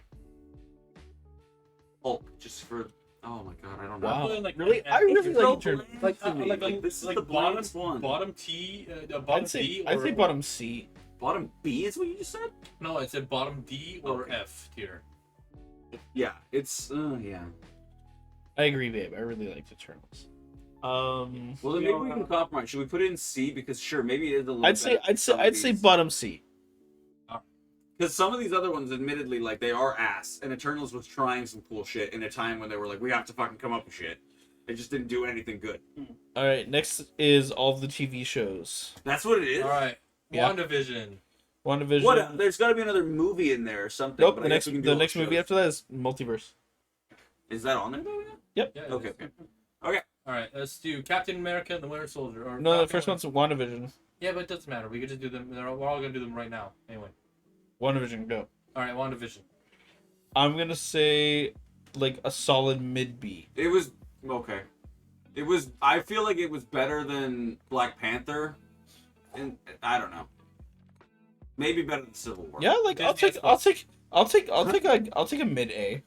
Hulk just for oh my god, I don't know. Wow. Like, Really? I F- really it's like so Eternals. bland. Like this is like the bottom blandest one. bottom T, bottom D. I'd or, say bottom C. Bottom B is what you just said? No, I said bottom D or Okay. F tier. Yeah, it's yeah. I agree, babe. I really liked Eternals. Well then maybe we can compromise. Should we put it in C? Because sure, maybe it is a little I'd say bottom C. because some of these other ones, admittedly, like they are ass. And Eternals was trying some cool shit in a time when they were like, we have to fucking come up with shit. They just didn't do anything good. All right, next is all of the TV shows. That's what it is. All right, Yeah. WandaVision. WandaVision. What? There's got to be another movie in there or something. Nope. but The I guess next we can do the all next movie shows. after that is Multiverse. Is that on there? Though? Yeah. it Okay. is. Okay. All right, let's do Captain America and the Winter Soldier. Or No, the Falcon first and one's WandaVision. Yeah, but it doesn't matter. We could just do them. We're all gonna do them right now. Anyway. WandaVision, go. All right, WandaVision. I'm gonna say like a solid mid B. It was okay. It was. I feel like it was better than Black Panther, and I don't know. Maybe better than Civil War. Yeah, like I'll take a mid A.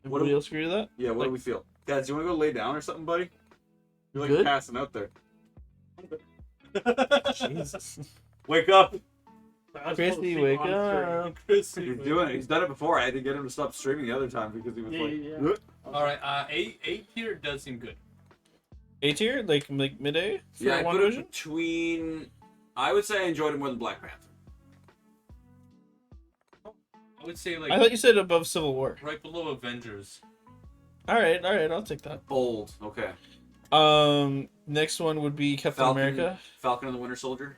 What Everybody do- else agree with that? Yeah. What Like- do we feel, guys? You want to go lay down or something, buddy? You're like Good? passing out there. Jesus. Wake up! Christy, wake up. He's doing it. He's done it before. I had to get him to stop streaming the other time because he was like. Yeah. All right, A tier does seem good. A tier, like mid A for Yeah, I put it WandaVision. between. I would say I enjoyed it more than Black Panther. I would say like I thought you said above Civil War. right below Avengers. All right, I'll take that. Bold. Okay. Next one would be Captain Falcon. America. Falcon and the Winter Soldier.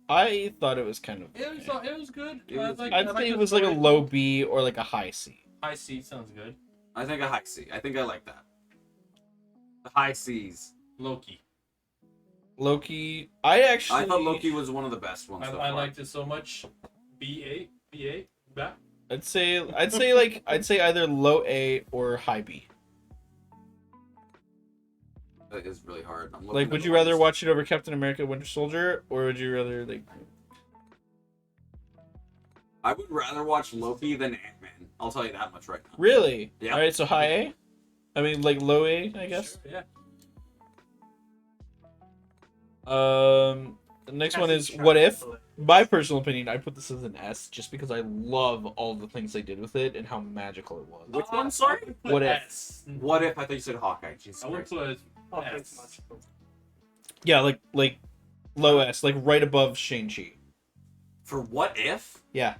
I thought it was kind of. It was good. It was- I'd say it was like a low B or like a high C. high C. Sounds good. I think a high C. I think I like that. The high C's. Loki. Loki. I thought Loki was one of the best ones. so I far. liked it so much. BA. Back. I'd say either low A or high B. That is really hard. I'm looking Like, at would the you rather list. watch it over Captain America: Winter Soldier, or would you rather like? I would rather watch Loki than Ant-Man. I'll tell you that much right now. Really? Yeah. All right, so high A. I mean, like low A, I guess. Sure, yeah. The next one is What If. my personal opinion, I put this as an S just because I love all the things they did with it and how magical it was. Which one? Sorry. What if? S. What if? I thought you said Hawkeye. Jesus I would Christ. put Okay, S. magical. Yeah, like low S, like right above Shang-Chi. For what if? Yeah.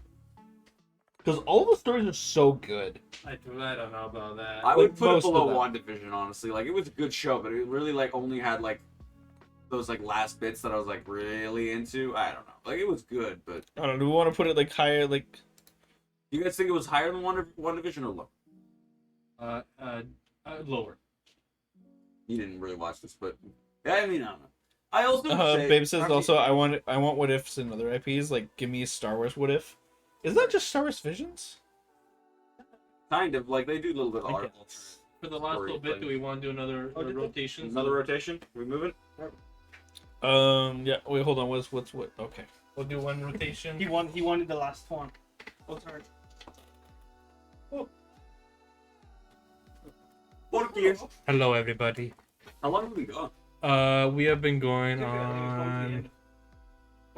Because all the stories are so good. I don't know about that. I would Like, put it most of below them. WandaVision, honestly. Like, it was a good show, but it really, like, only had, like, those, like, last bits that I was, like, really into. I don't know. Like, it was good, but... I don't know, do we want to put it like higher, like... You guys think it was higher than WandaVision or low? Lower. You didn't really watch this, but... Yeah, I mean, I don't know. I also would say... Babe says actually- also, I want what ifs in other IPs, like, give me a Star Wars what if. Is that just Star Wars Visions? Kind of. Like, they do a little bit of I art. guess. For the last Story little bit, thing. do we want to do another Oh, did they? rotation? Another rotation? We moving? Yeah, wait, hold on, what's what? Okay. We'll do one rotation. He wanted the last one. Oh, sorry. Hello, everybody. How long have we gone? We have been going But on.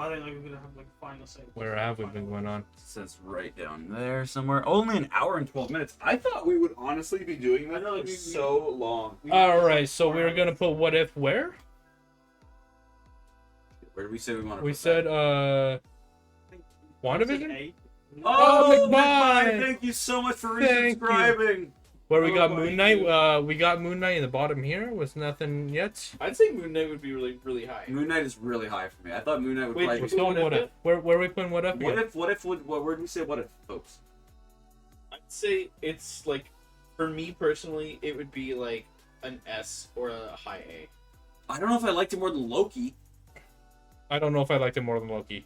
I think like we're gonna have like final say. Where have we been going on? It says right down there somewhere. Only an hour and 12 minutes. I thought we would honestly be doing that for so long. All right, so we were gonna put what if where? Where did we say we want to We put said that? WandaVision, A. Oh, McBride! McBride! Thank you so much for Thank you. resubscribing. where we got Oh, Moon Knight. We got Moon Knight in the bottom here. Was nothing yet. I'd say Moon Knight would be really, really high. Moon Knight is really high for me. I thought Moon Knight would Wait, probably We're be... still on what if. Where are we putting what if? What again? if, where did we say what if, folks? I'd say it's like, for me personally, it would be like an S or a high A. I don't know if I liked it more than Loki. I don't know if I liked it more than Loki.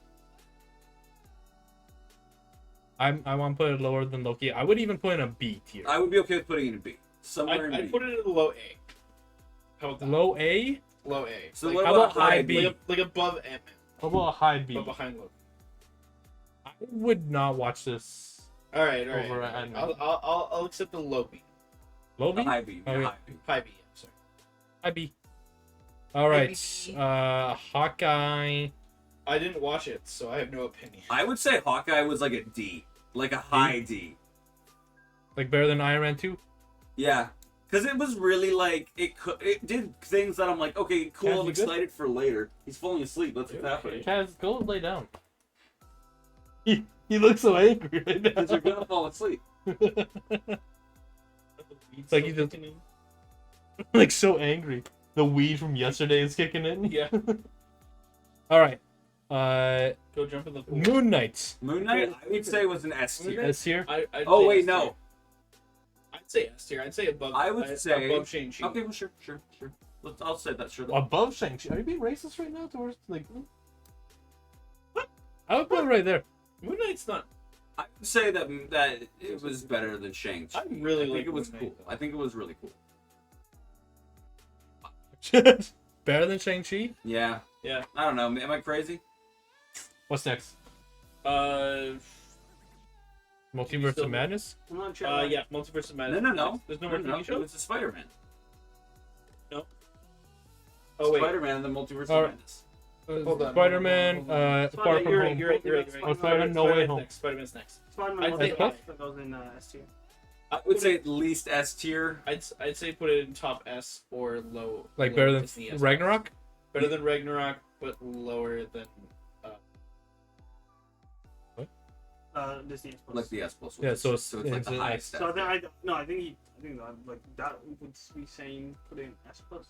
I want to put it lower than Loki. I would even put in a B tier. I would be okay with putting it in a B. Somewhere in I'd B. put it in a low A. How about that? Low A? Low A. So like, what how about about high B? like above M, How about a high B? but behind Loki. I would not watch this. All right. Over at- I'll accept the low B. Low B? A high B. Okay. High B. High B. I'm sorry. High B. All right. B. Hawkeye. I didn't watch it, so I have no opinion. I would say Hawkeye was like a D. Like a high D. Like better than Iron Man 2? Yeah. Because it was really like, it did things that I'm like, okay, cool, Kaz, I'm you good? excited for later. He's falling asleep, that's what's happening. Kaz, go lay down. He looks so angry right Because now. you're gonna fall asleep. It's like he's just like so angry. The weed from yesterday is kicking in. Yeah. All right. Go jump in the pool. Moon Knight. Moon Knight, I would say was an S tier. S here. I'd Oh say wait, S tier. no. I'd say S tier. I'd say above. I would say- above Shang-Chi. Okay, well, sure. I'll say that, sure. Above Shang-Chi. Are you being racist right now towards like? What? I would put it right there. Moon Knight's not. I would say that it was better than Shang-Chi. I really think like it was Moon cool. Knight, though. I think it was really cool. Better than Shang-Chi? Yeah. Yeah. I don't know. Am I crazy? What's next? Still- Multiverse of Madness? I'm not sure. Yeah, Multiverse of Madness. No. There's no more TV It shows. was a Spider-Man. Oh wait. Spider-Man and the Multiverse All of right. Madness. Hold on. Spider-Man, Far From You're right. Home. You're right. Oh, Spider-Man No Way Home. Next. Spider-Man's next. Spider-Man I'd was say the high. last that goes in S tier. I would say at least S tier. I'd say put it in top S or low. Like low better than Disney S. Ragnarok? Better than Ragnarok, but lower than. Disney Plus. Like the S plus. Yeah, so it's like it's the an highest. So I think that like that would be saying put in S plus.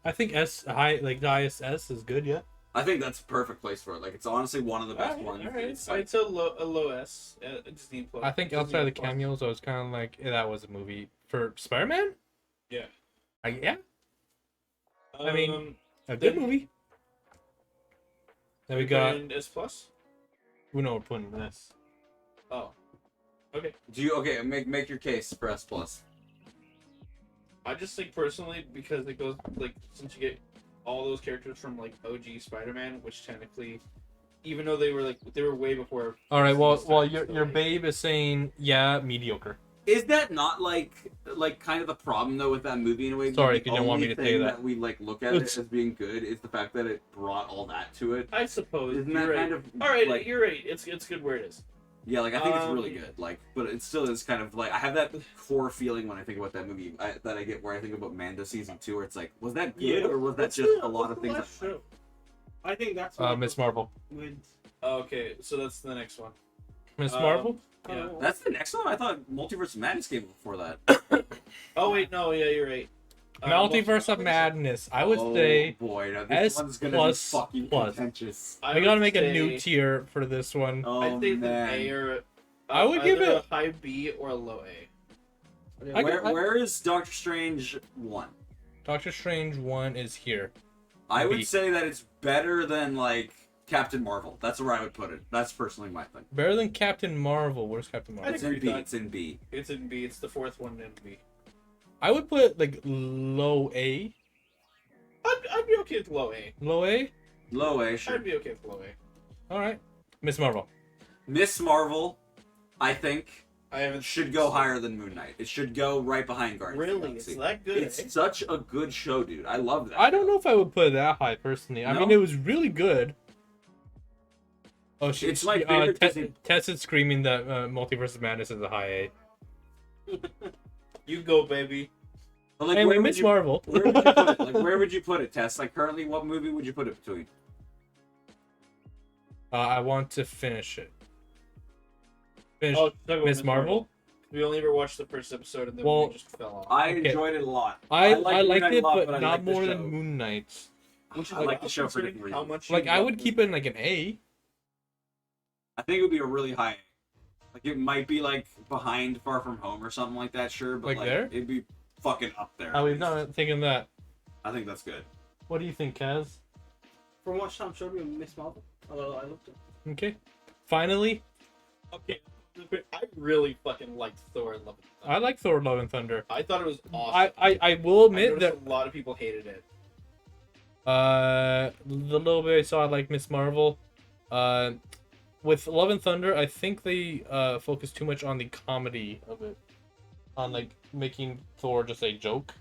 I think S high like the highest S is good, yeah. I think that's a perfect place for it. Like it's honestly one of the best ones. All right. It's So like- I'd say a low S. Disney Plus. I think Disney outside of the Plus. cameos, I was kind of like, that was a movie for Spider-Man. Yeah. Yeah, I mean, Um, a good then- movie. Then we put got. in S plus. We know we're putting this. Oh. Okay. Do you make your case for S plus? I just think personally because it goes like since you get all those characters from like OG Spider-Man, which technically, even though they were way before. All right. Well, Disney's time, your so, your like, babe is saying mediocre. Is that not like kind of the problem though with that movie in a way? Sorry, The you don't want me only to say thing that. we like look at it as being good is the fact that it brought all that to it. I suppose. Isn't you're that right. kind of All right, like you're right. It's good where it is. yeah, like I think it's really good. Like, but it still is kind of like I have that core feeling when I think about that movie that I get where I think about Manda season 2, where it's like, was that good or was that What's just the- a lot of what's the things? last I like? show? I think that's what Miss Marvel. with Okay, so that's the next one. Miss Marvel? Yeah. That's the next one. I thought Multiverse of Madness came before that. Oh wait, no, yeah, you're right. Multiverse of Madness. I would say boy, now this S one's gonna plus be fucking plus. contentious. we gotta make a new tier for this one. Oh I'd say the man. A or I would give either it- a high B or a low A. Where is Doctor Strange 1? Doctor Strange 1 is here. I B. would say that it's better than like Captain Marvel. That's where I would put it. That's personally my thing. Better than Captain Marvel. Where's Captain Marvel? It's agree in with B. that. It's in B. It's in B. It's the fourth one in B. I would put like low A. I'd be okay with low A. Low A? Low A, sure. I'd be okay with low A. Alright. Miss Marvel. Miss Marvel, I think, I haven't should go higher than Moon Knight. It should go right behind Guardians of the Really, it's Galaxy. that good. It's eh? such a good show, dude. I love that. I don't know if I would put it that high personally. I No? mean, it was really good. Oh, It's my favorite Disney- Tess is screaming that Multiverse of Madness is a high A. You go, baby. But, like, Anyway, where would Miss you- Marvel. Where would you put it? Like, where would you put it, Tess? Like, currently, what movie would you put it between? I want to finish it. Finish Oh, talk about Miss Marvel. We only ever watched the first episode and then Well, we just fell off. I Okay. enjoyed it a lot. I Moon liked Knight a it, lot, but I not like the more show. than Moon Knight. I like the show for considering different how reasons. much Like, you I love would it. keep it in like an A. I think it would be a really high. Like, it might be like behind Far From Home or something like that, sure, but Like like there? it'd be fucking up there. I was not thinking that. I think that's good. What do you think, Kaz? from what Sam showed me on Miss Marvel. I loved it. Okay. Finally, Okay, I really fucking liked Thor Love and Thunder. I like Thor Love and Thunder. I thought it was awesome. I will I admit noticed that a lot of people hated it. the little bit I saw, I like Miss Marvel. With Love and Thunder, I think they focus too much on the comedy of it, on like making Thor just a joke.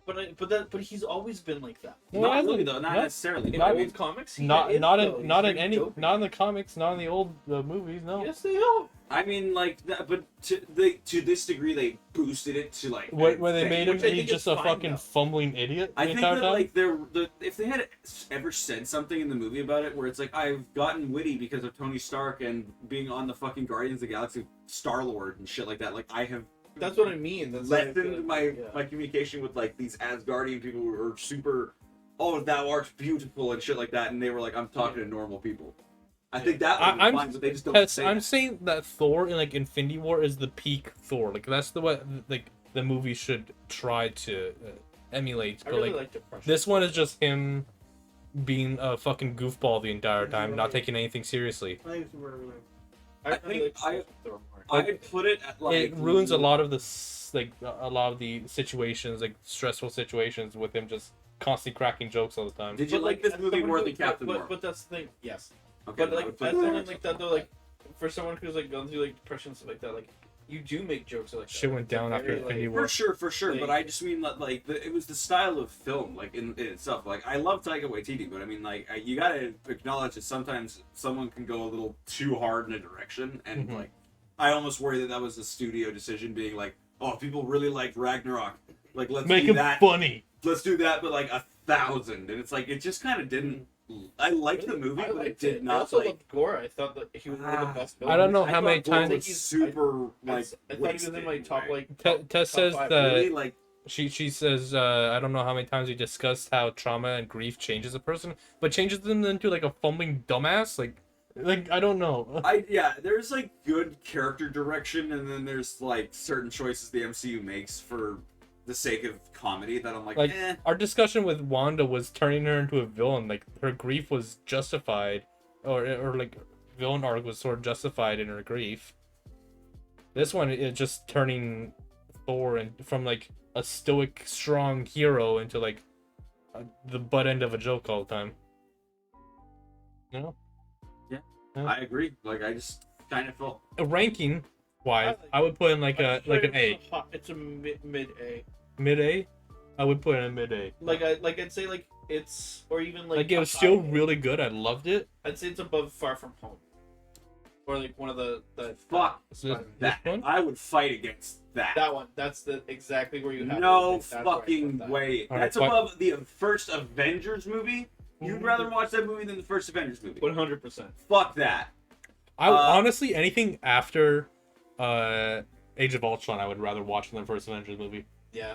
But he's always been like that. Well, not I really think- though, not not- necessarily. In but I old mean, comics, he Not is, not though. in He's not in very any dopey. not in the comics, not in the old movies. No. Yes, they are. I mean, like, that, but to this degree, they boosted it to like. Where they made him Which I be think just is a fine, fucking though. fumbling idiot the I think entire that time. like if they had ever said something in the movie about it, where it's like I've gotten witty because of Tony Stark and being on the fucking Guardians of the Galaxy Star-Lord and shit like that, like I have That's what I mean. That's like lessened my communication with like these Asgardian people who are super. Oh, thou art beautiful and shit like that, and they were like, I'm talking to normal people. I think that would be I'm- fine, but they just don't Yes, say I'm that. saying that Thor in like Infinity War is the peak Thor. Like that's the what like the movie should try to emulate. I But really like liked it. this one is just him being a fucking goofball the entire time, not taking anything seriously. I think it's really, really. I think liked I- Thor more. I'd put it at like It ruins a lot of the a lot of the situations, like stressful situations, with him just constantly cracking jokes all the time. Did you But, like this as movie someone more who- than Captain but, Marvel? But that's the thing. Yes. Okay, But then I like would as put it someone there. like that though, like for someone who's like gone through like depression and stuff like that, like you do make jokes like that. Shit went It's a down after very, Infinity like, War. For sure. Like- But I just mean that, like, it was the style of film, like, in itself. Like, I love Taika Waititi, but I mean, like, you gotta acknowledge that sometimes someone can go a little too hard in a direction, and, Mhm. like, I almost worry that was a studio decision being like, oh, people really like Ragnarok. Like, let's Make do him that. funny. Let's do that, but, like, 1,000. And it's like, it just kind of didn't. I liked the movie, I but it liked did I not, also like. loved Gore. I thought that he was one of the best. I don't know I how many thought Gore times was super, like, I thought he was in my top like. Tess top says five. that really, like, she says I don't know how many times we discussed how trauma and grief changes a person, but changes them into like a fumbling dumbass. Like I don't know. There's like good character direction, and then there's like certain choices the MCU makes for the sake of comedy that I'm like, Like, eh. Our discussion with Wanda was turning her into a villain. Like her grief was justified, or like villain arc was sort of justified in her grief. This one is just turning Thor and from like a stoic, strong hero into like the butt end of a joke all the time. You know. I agree. Like, I just kind of felt. A ranking. wise, I would put in like an A. It's a mid A. Mid A? I would put in a mid A. I'd say like it's or even Like it was still really good. I loved it. I'd say it's above Far From Home. Or like one of the Fuck This that. one? I would fight against that. that one. That's the exactly where you have No it. That's where I put fucking that. way. All right, That's fuck. above the first Avengers movie. You'd rather watch that movie than the first Avengers movie. 100%. Fuck that. Honestly, anything after Age of Ultron, I would rather watch than the first Avengers movie, Yeah.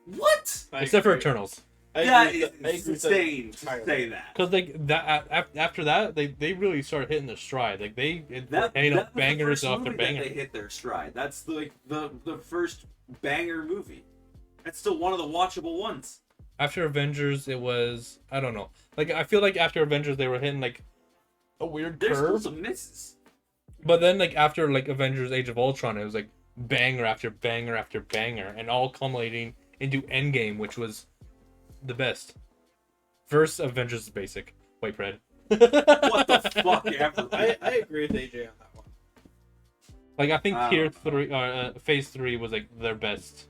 What? except for Eternals. That is I agree with that insane to entirely. say that. Because like that after that, they really started hitting their stride. Like they That hitting that up was the bangers first after movie that bangers. they hit their stride. That's like the first banger movie. That's still one of the watchable ones. After Avengers, it was I don't know. Like I feel like after Avengers, they were hitting like a weird There's still curve. some misses. But then like after like Avengers: Age of Ultron, it was like banger after banger after banger, and all culminating into Endgame, which was the best. First Avengers is basic. White bread. What the fuck ever? I agree with AJ on that one. Like I think Wow. tier 3, phase 3 was like their best.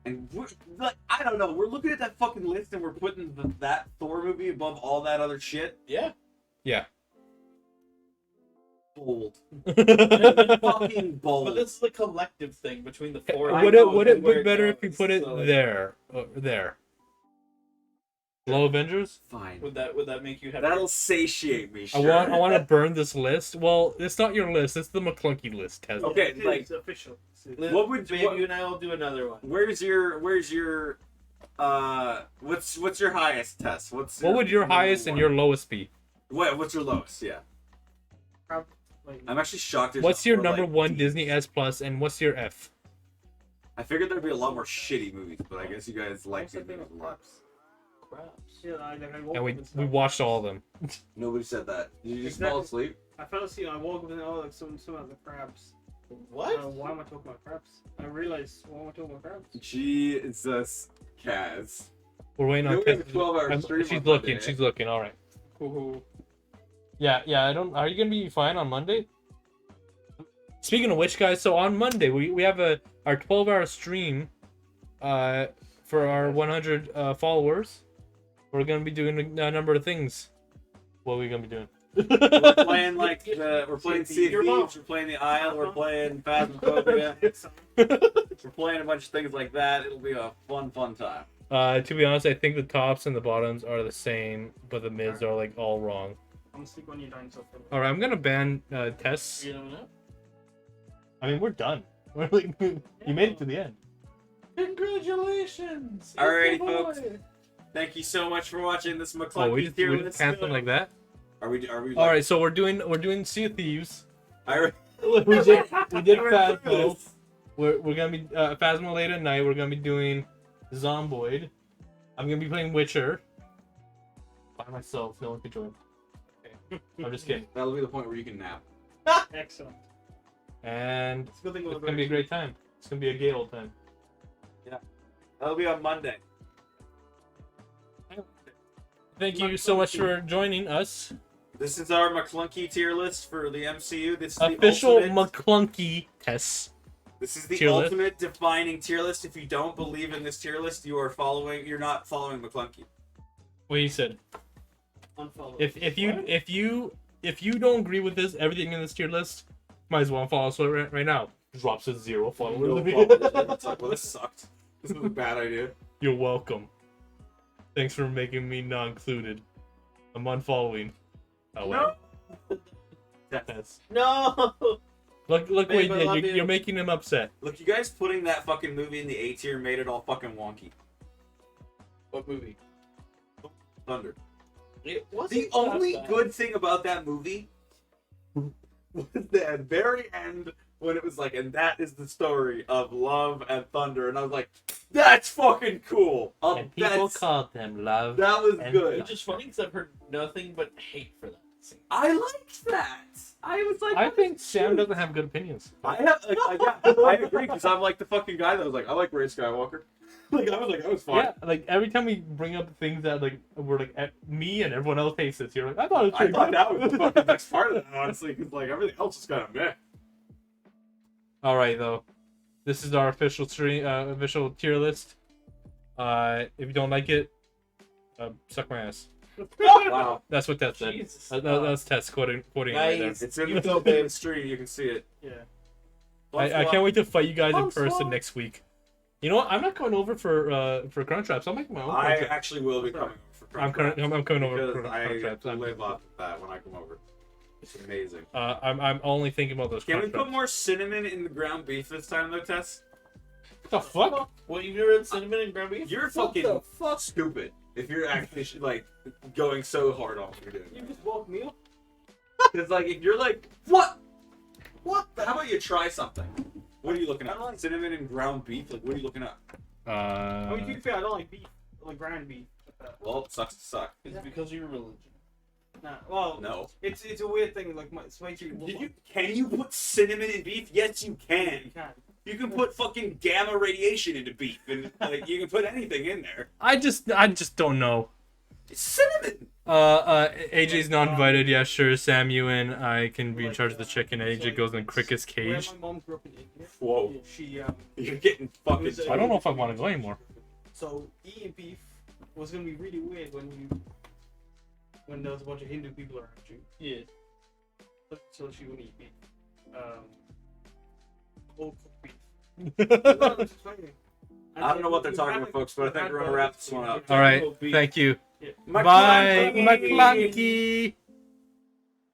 And we're, like, I don't know. We're looking at that fucking list and we're putting that Thor movie above all that other shit. Yeah. Yeah. Bold. would Fucking bold. But this is a collective thing between the four. I it know, would it where be better if you goes, put it so, like, there? There. Below Avengers? Fine. Would that make you happy? That'll satiate me. I Sure. want to burn this list. Well, it's not your list. It's the Maclunkey list, Tez. Okay, It like, is official. what would Maybe what, you and I will do another one. where's your what's your highest test? What would your highest and your lowest be? what's your lowest? Yeah. Like, I'm actually shocked. there's What's not your more, number like, one Ds. Disney S Plus, and what's your F? I figured there'd be a lot more shitty movies, but I guess you guys like these movies a lot. yeah, I woke And up we and we stuff. watched all of them. Nobody said that. Did you just Exactly. fall asleep? I fell asleep. I woke up and like some of the crabs. What? Why am I talking about crabs? I realized why am I talking about crabs? Jesus, Kaz. We're waiting on We have a Tez. 12-hour stream She's on looking. Monday, She's looking. All right. Yeah. I don't. Are you gonna be fine on Monday? Speaking of which, guys, so on Monday we have our 12-hour stream, for our 100 followers. We're gonna be doing a number of things. What are we gonna be doing? We're playing we're playing Sea of Your mom. Thieves, we're playing the Isle, we're playing Phasmophobia, we're playing a bunch of things like that. It'll be a fun time. To be honest, I think the tops and the bottoms are the same, but the mids are like all wrong. I'm gonna sleep on your dinosaur for All right, I'm gonna ban tests. You don't know? I mean, we're done. We're like, you made it to the end. Congratulations! Alrighty, It's your folks. boy. Thank you so much for watching this Oh, Maclunkey we tier just list. canceled like that. Are we? All right, so we're doing Sea of Thieves. I we did We're Phasmo. through this. We're gonna be Phasmo late at night. We're gonna be doing Zomboid. I'm gonna be playing Witcher by myself. No one can join. Okay. I'm just kidding. That'll be the point where you can nap. Excellent. And It's a good thing it's gonna be a great time. It's gonna be a gay old time. That'll be on Monday. Thank you so much for joining us. This is our Maclunkey tier list for the MCU. This is the Official ultimate. Maclunkey tests. This is the tier list. ultimate defining tier list. If you don't believe in this tier list, you're not following Maclunkey. What you said. Unfollow. If you don't agree with this, everything in this tier list, might as well follow us right now. Drops to 0 followers. No problem. It's like, well, this sucked. This was a bad idea. You're welcome. Thanks for making me not included. I'm unfollowing. Oh well. That's... No! Look what Babe, you I did. love You're you. making him upset. Look, you guys putting that fucking movie in the A tier made it all fucking wonky. What movie? Thunder. It wasn't The that only bad. good thing about that movie was the very end when it was like, and that is the story of Love and Thunder, and I was like, that's fucking cool. And people called them love. That was and good. Which is funny because I've heard nothing but hate for that scene. I liked that. I was like, I think that's Sam cute. doesn't have good opinions. I have, I agree because I'm like the fucking guy that was like, I like Ray Skywalker. Like I was fine. Yeah, like every time we bring up things that like were like me and everyone else hates it, you're like, I thought it was I pretty thought good. that was the fucking best part of that, honestly, because like everything else is kind of meh. All right, though. This is our official stream, official tier list. If you don't like it, suck my ass. Wow. That's what that said. Jesus. That's Tess quoting right there. Nice. It's in the stream. You can see it. Yeah. I can't wait to fight you guys in I'm person sorry. next week. You know what? I'm not coming over for Crunch Traps. I'll make my own Crunch I Traps. actually will be coming over for I'm coming over because for I Crunch Traps. live off of that when I come over. It's amazing. I'm only thinking about those Can we Crunch put Traps. more cinnamon in the ground beef this time, though, Tess? What the fuck? What, you've never had cinnamon and ground beef? You're fucking stupid if you're actually like going so hard on what you're doing. You just woke me up. Because like if you're like what? How about you try something? What are you looking at? Cinnamon and ground beef? Like what are you looking at? I mean, to be fair, I don't like beef. I like ground beef. Well, it sucks to suck. Is it because of your religion? Nah, well, No. it's a weird thing. Like it's way too. Can you put cinnamon in beef? Yes, you You can. can. You can put fucking gamma radiation into beef, and like you can put anything in there. I just don't know. It's cinnamon. AJ's not invited. Yeah, sure. Sam, you in. I can be in charge of the chicken. AJ goes in Cricket's Where cage. my mom grew up in India. Whoa. She You're getting fucking. I don't know if I want to go anymore. So eating beef was gonna be really weird when there was a bunch of Hindu people around you. Yeah. So she wouldn't eat beef. Old cooked beef. I don't know what they're talking about, folks, but I think we're gonna wrap this one up. All right. Thank you. Yeah. Bye, Maclunkey.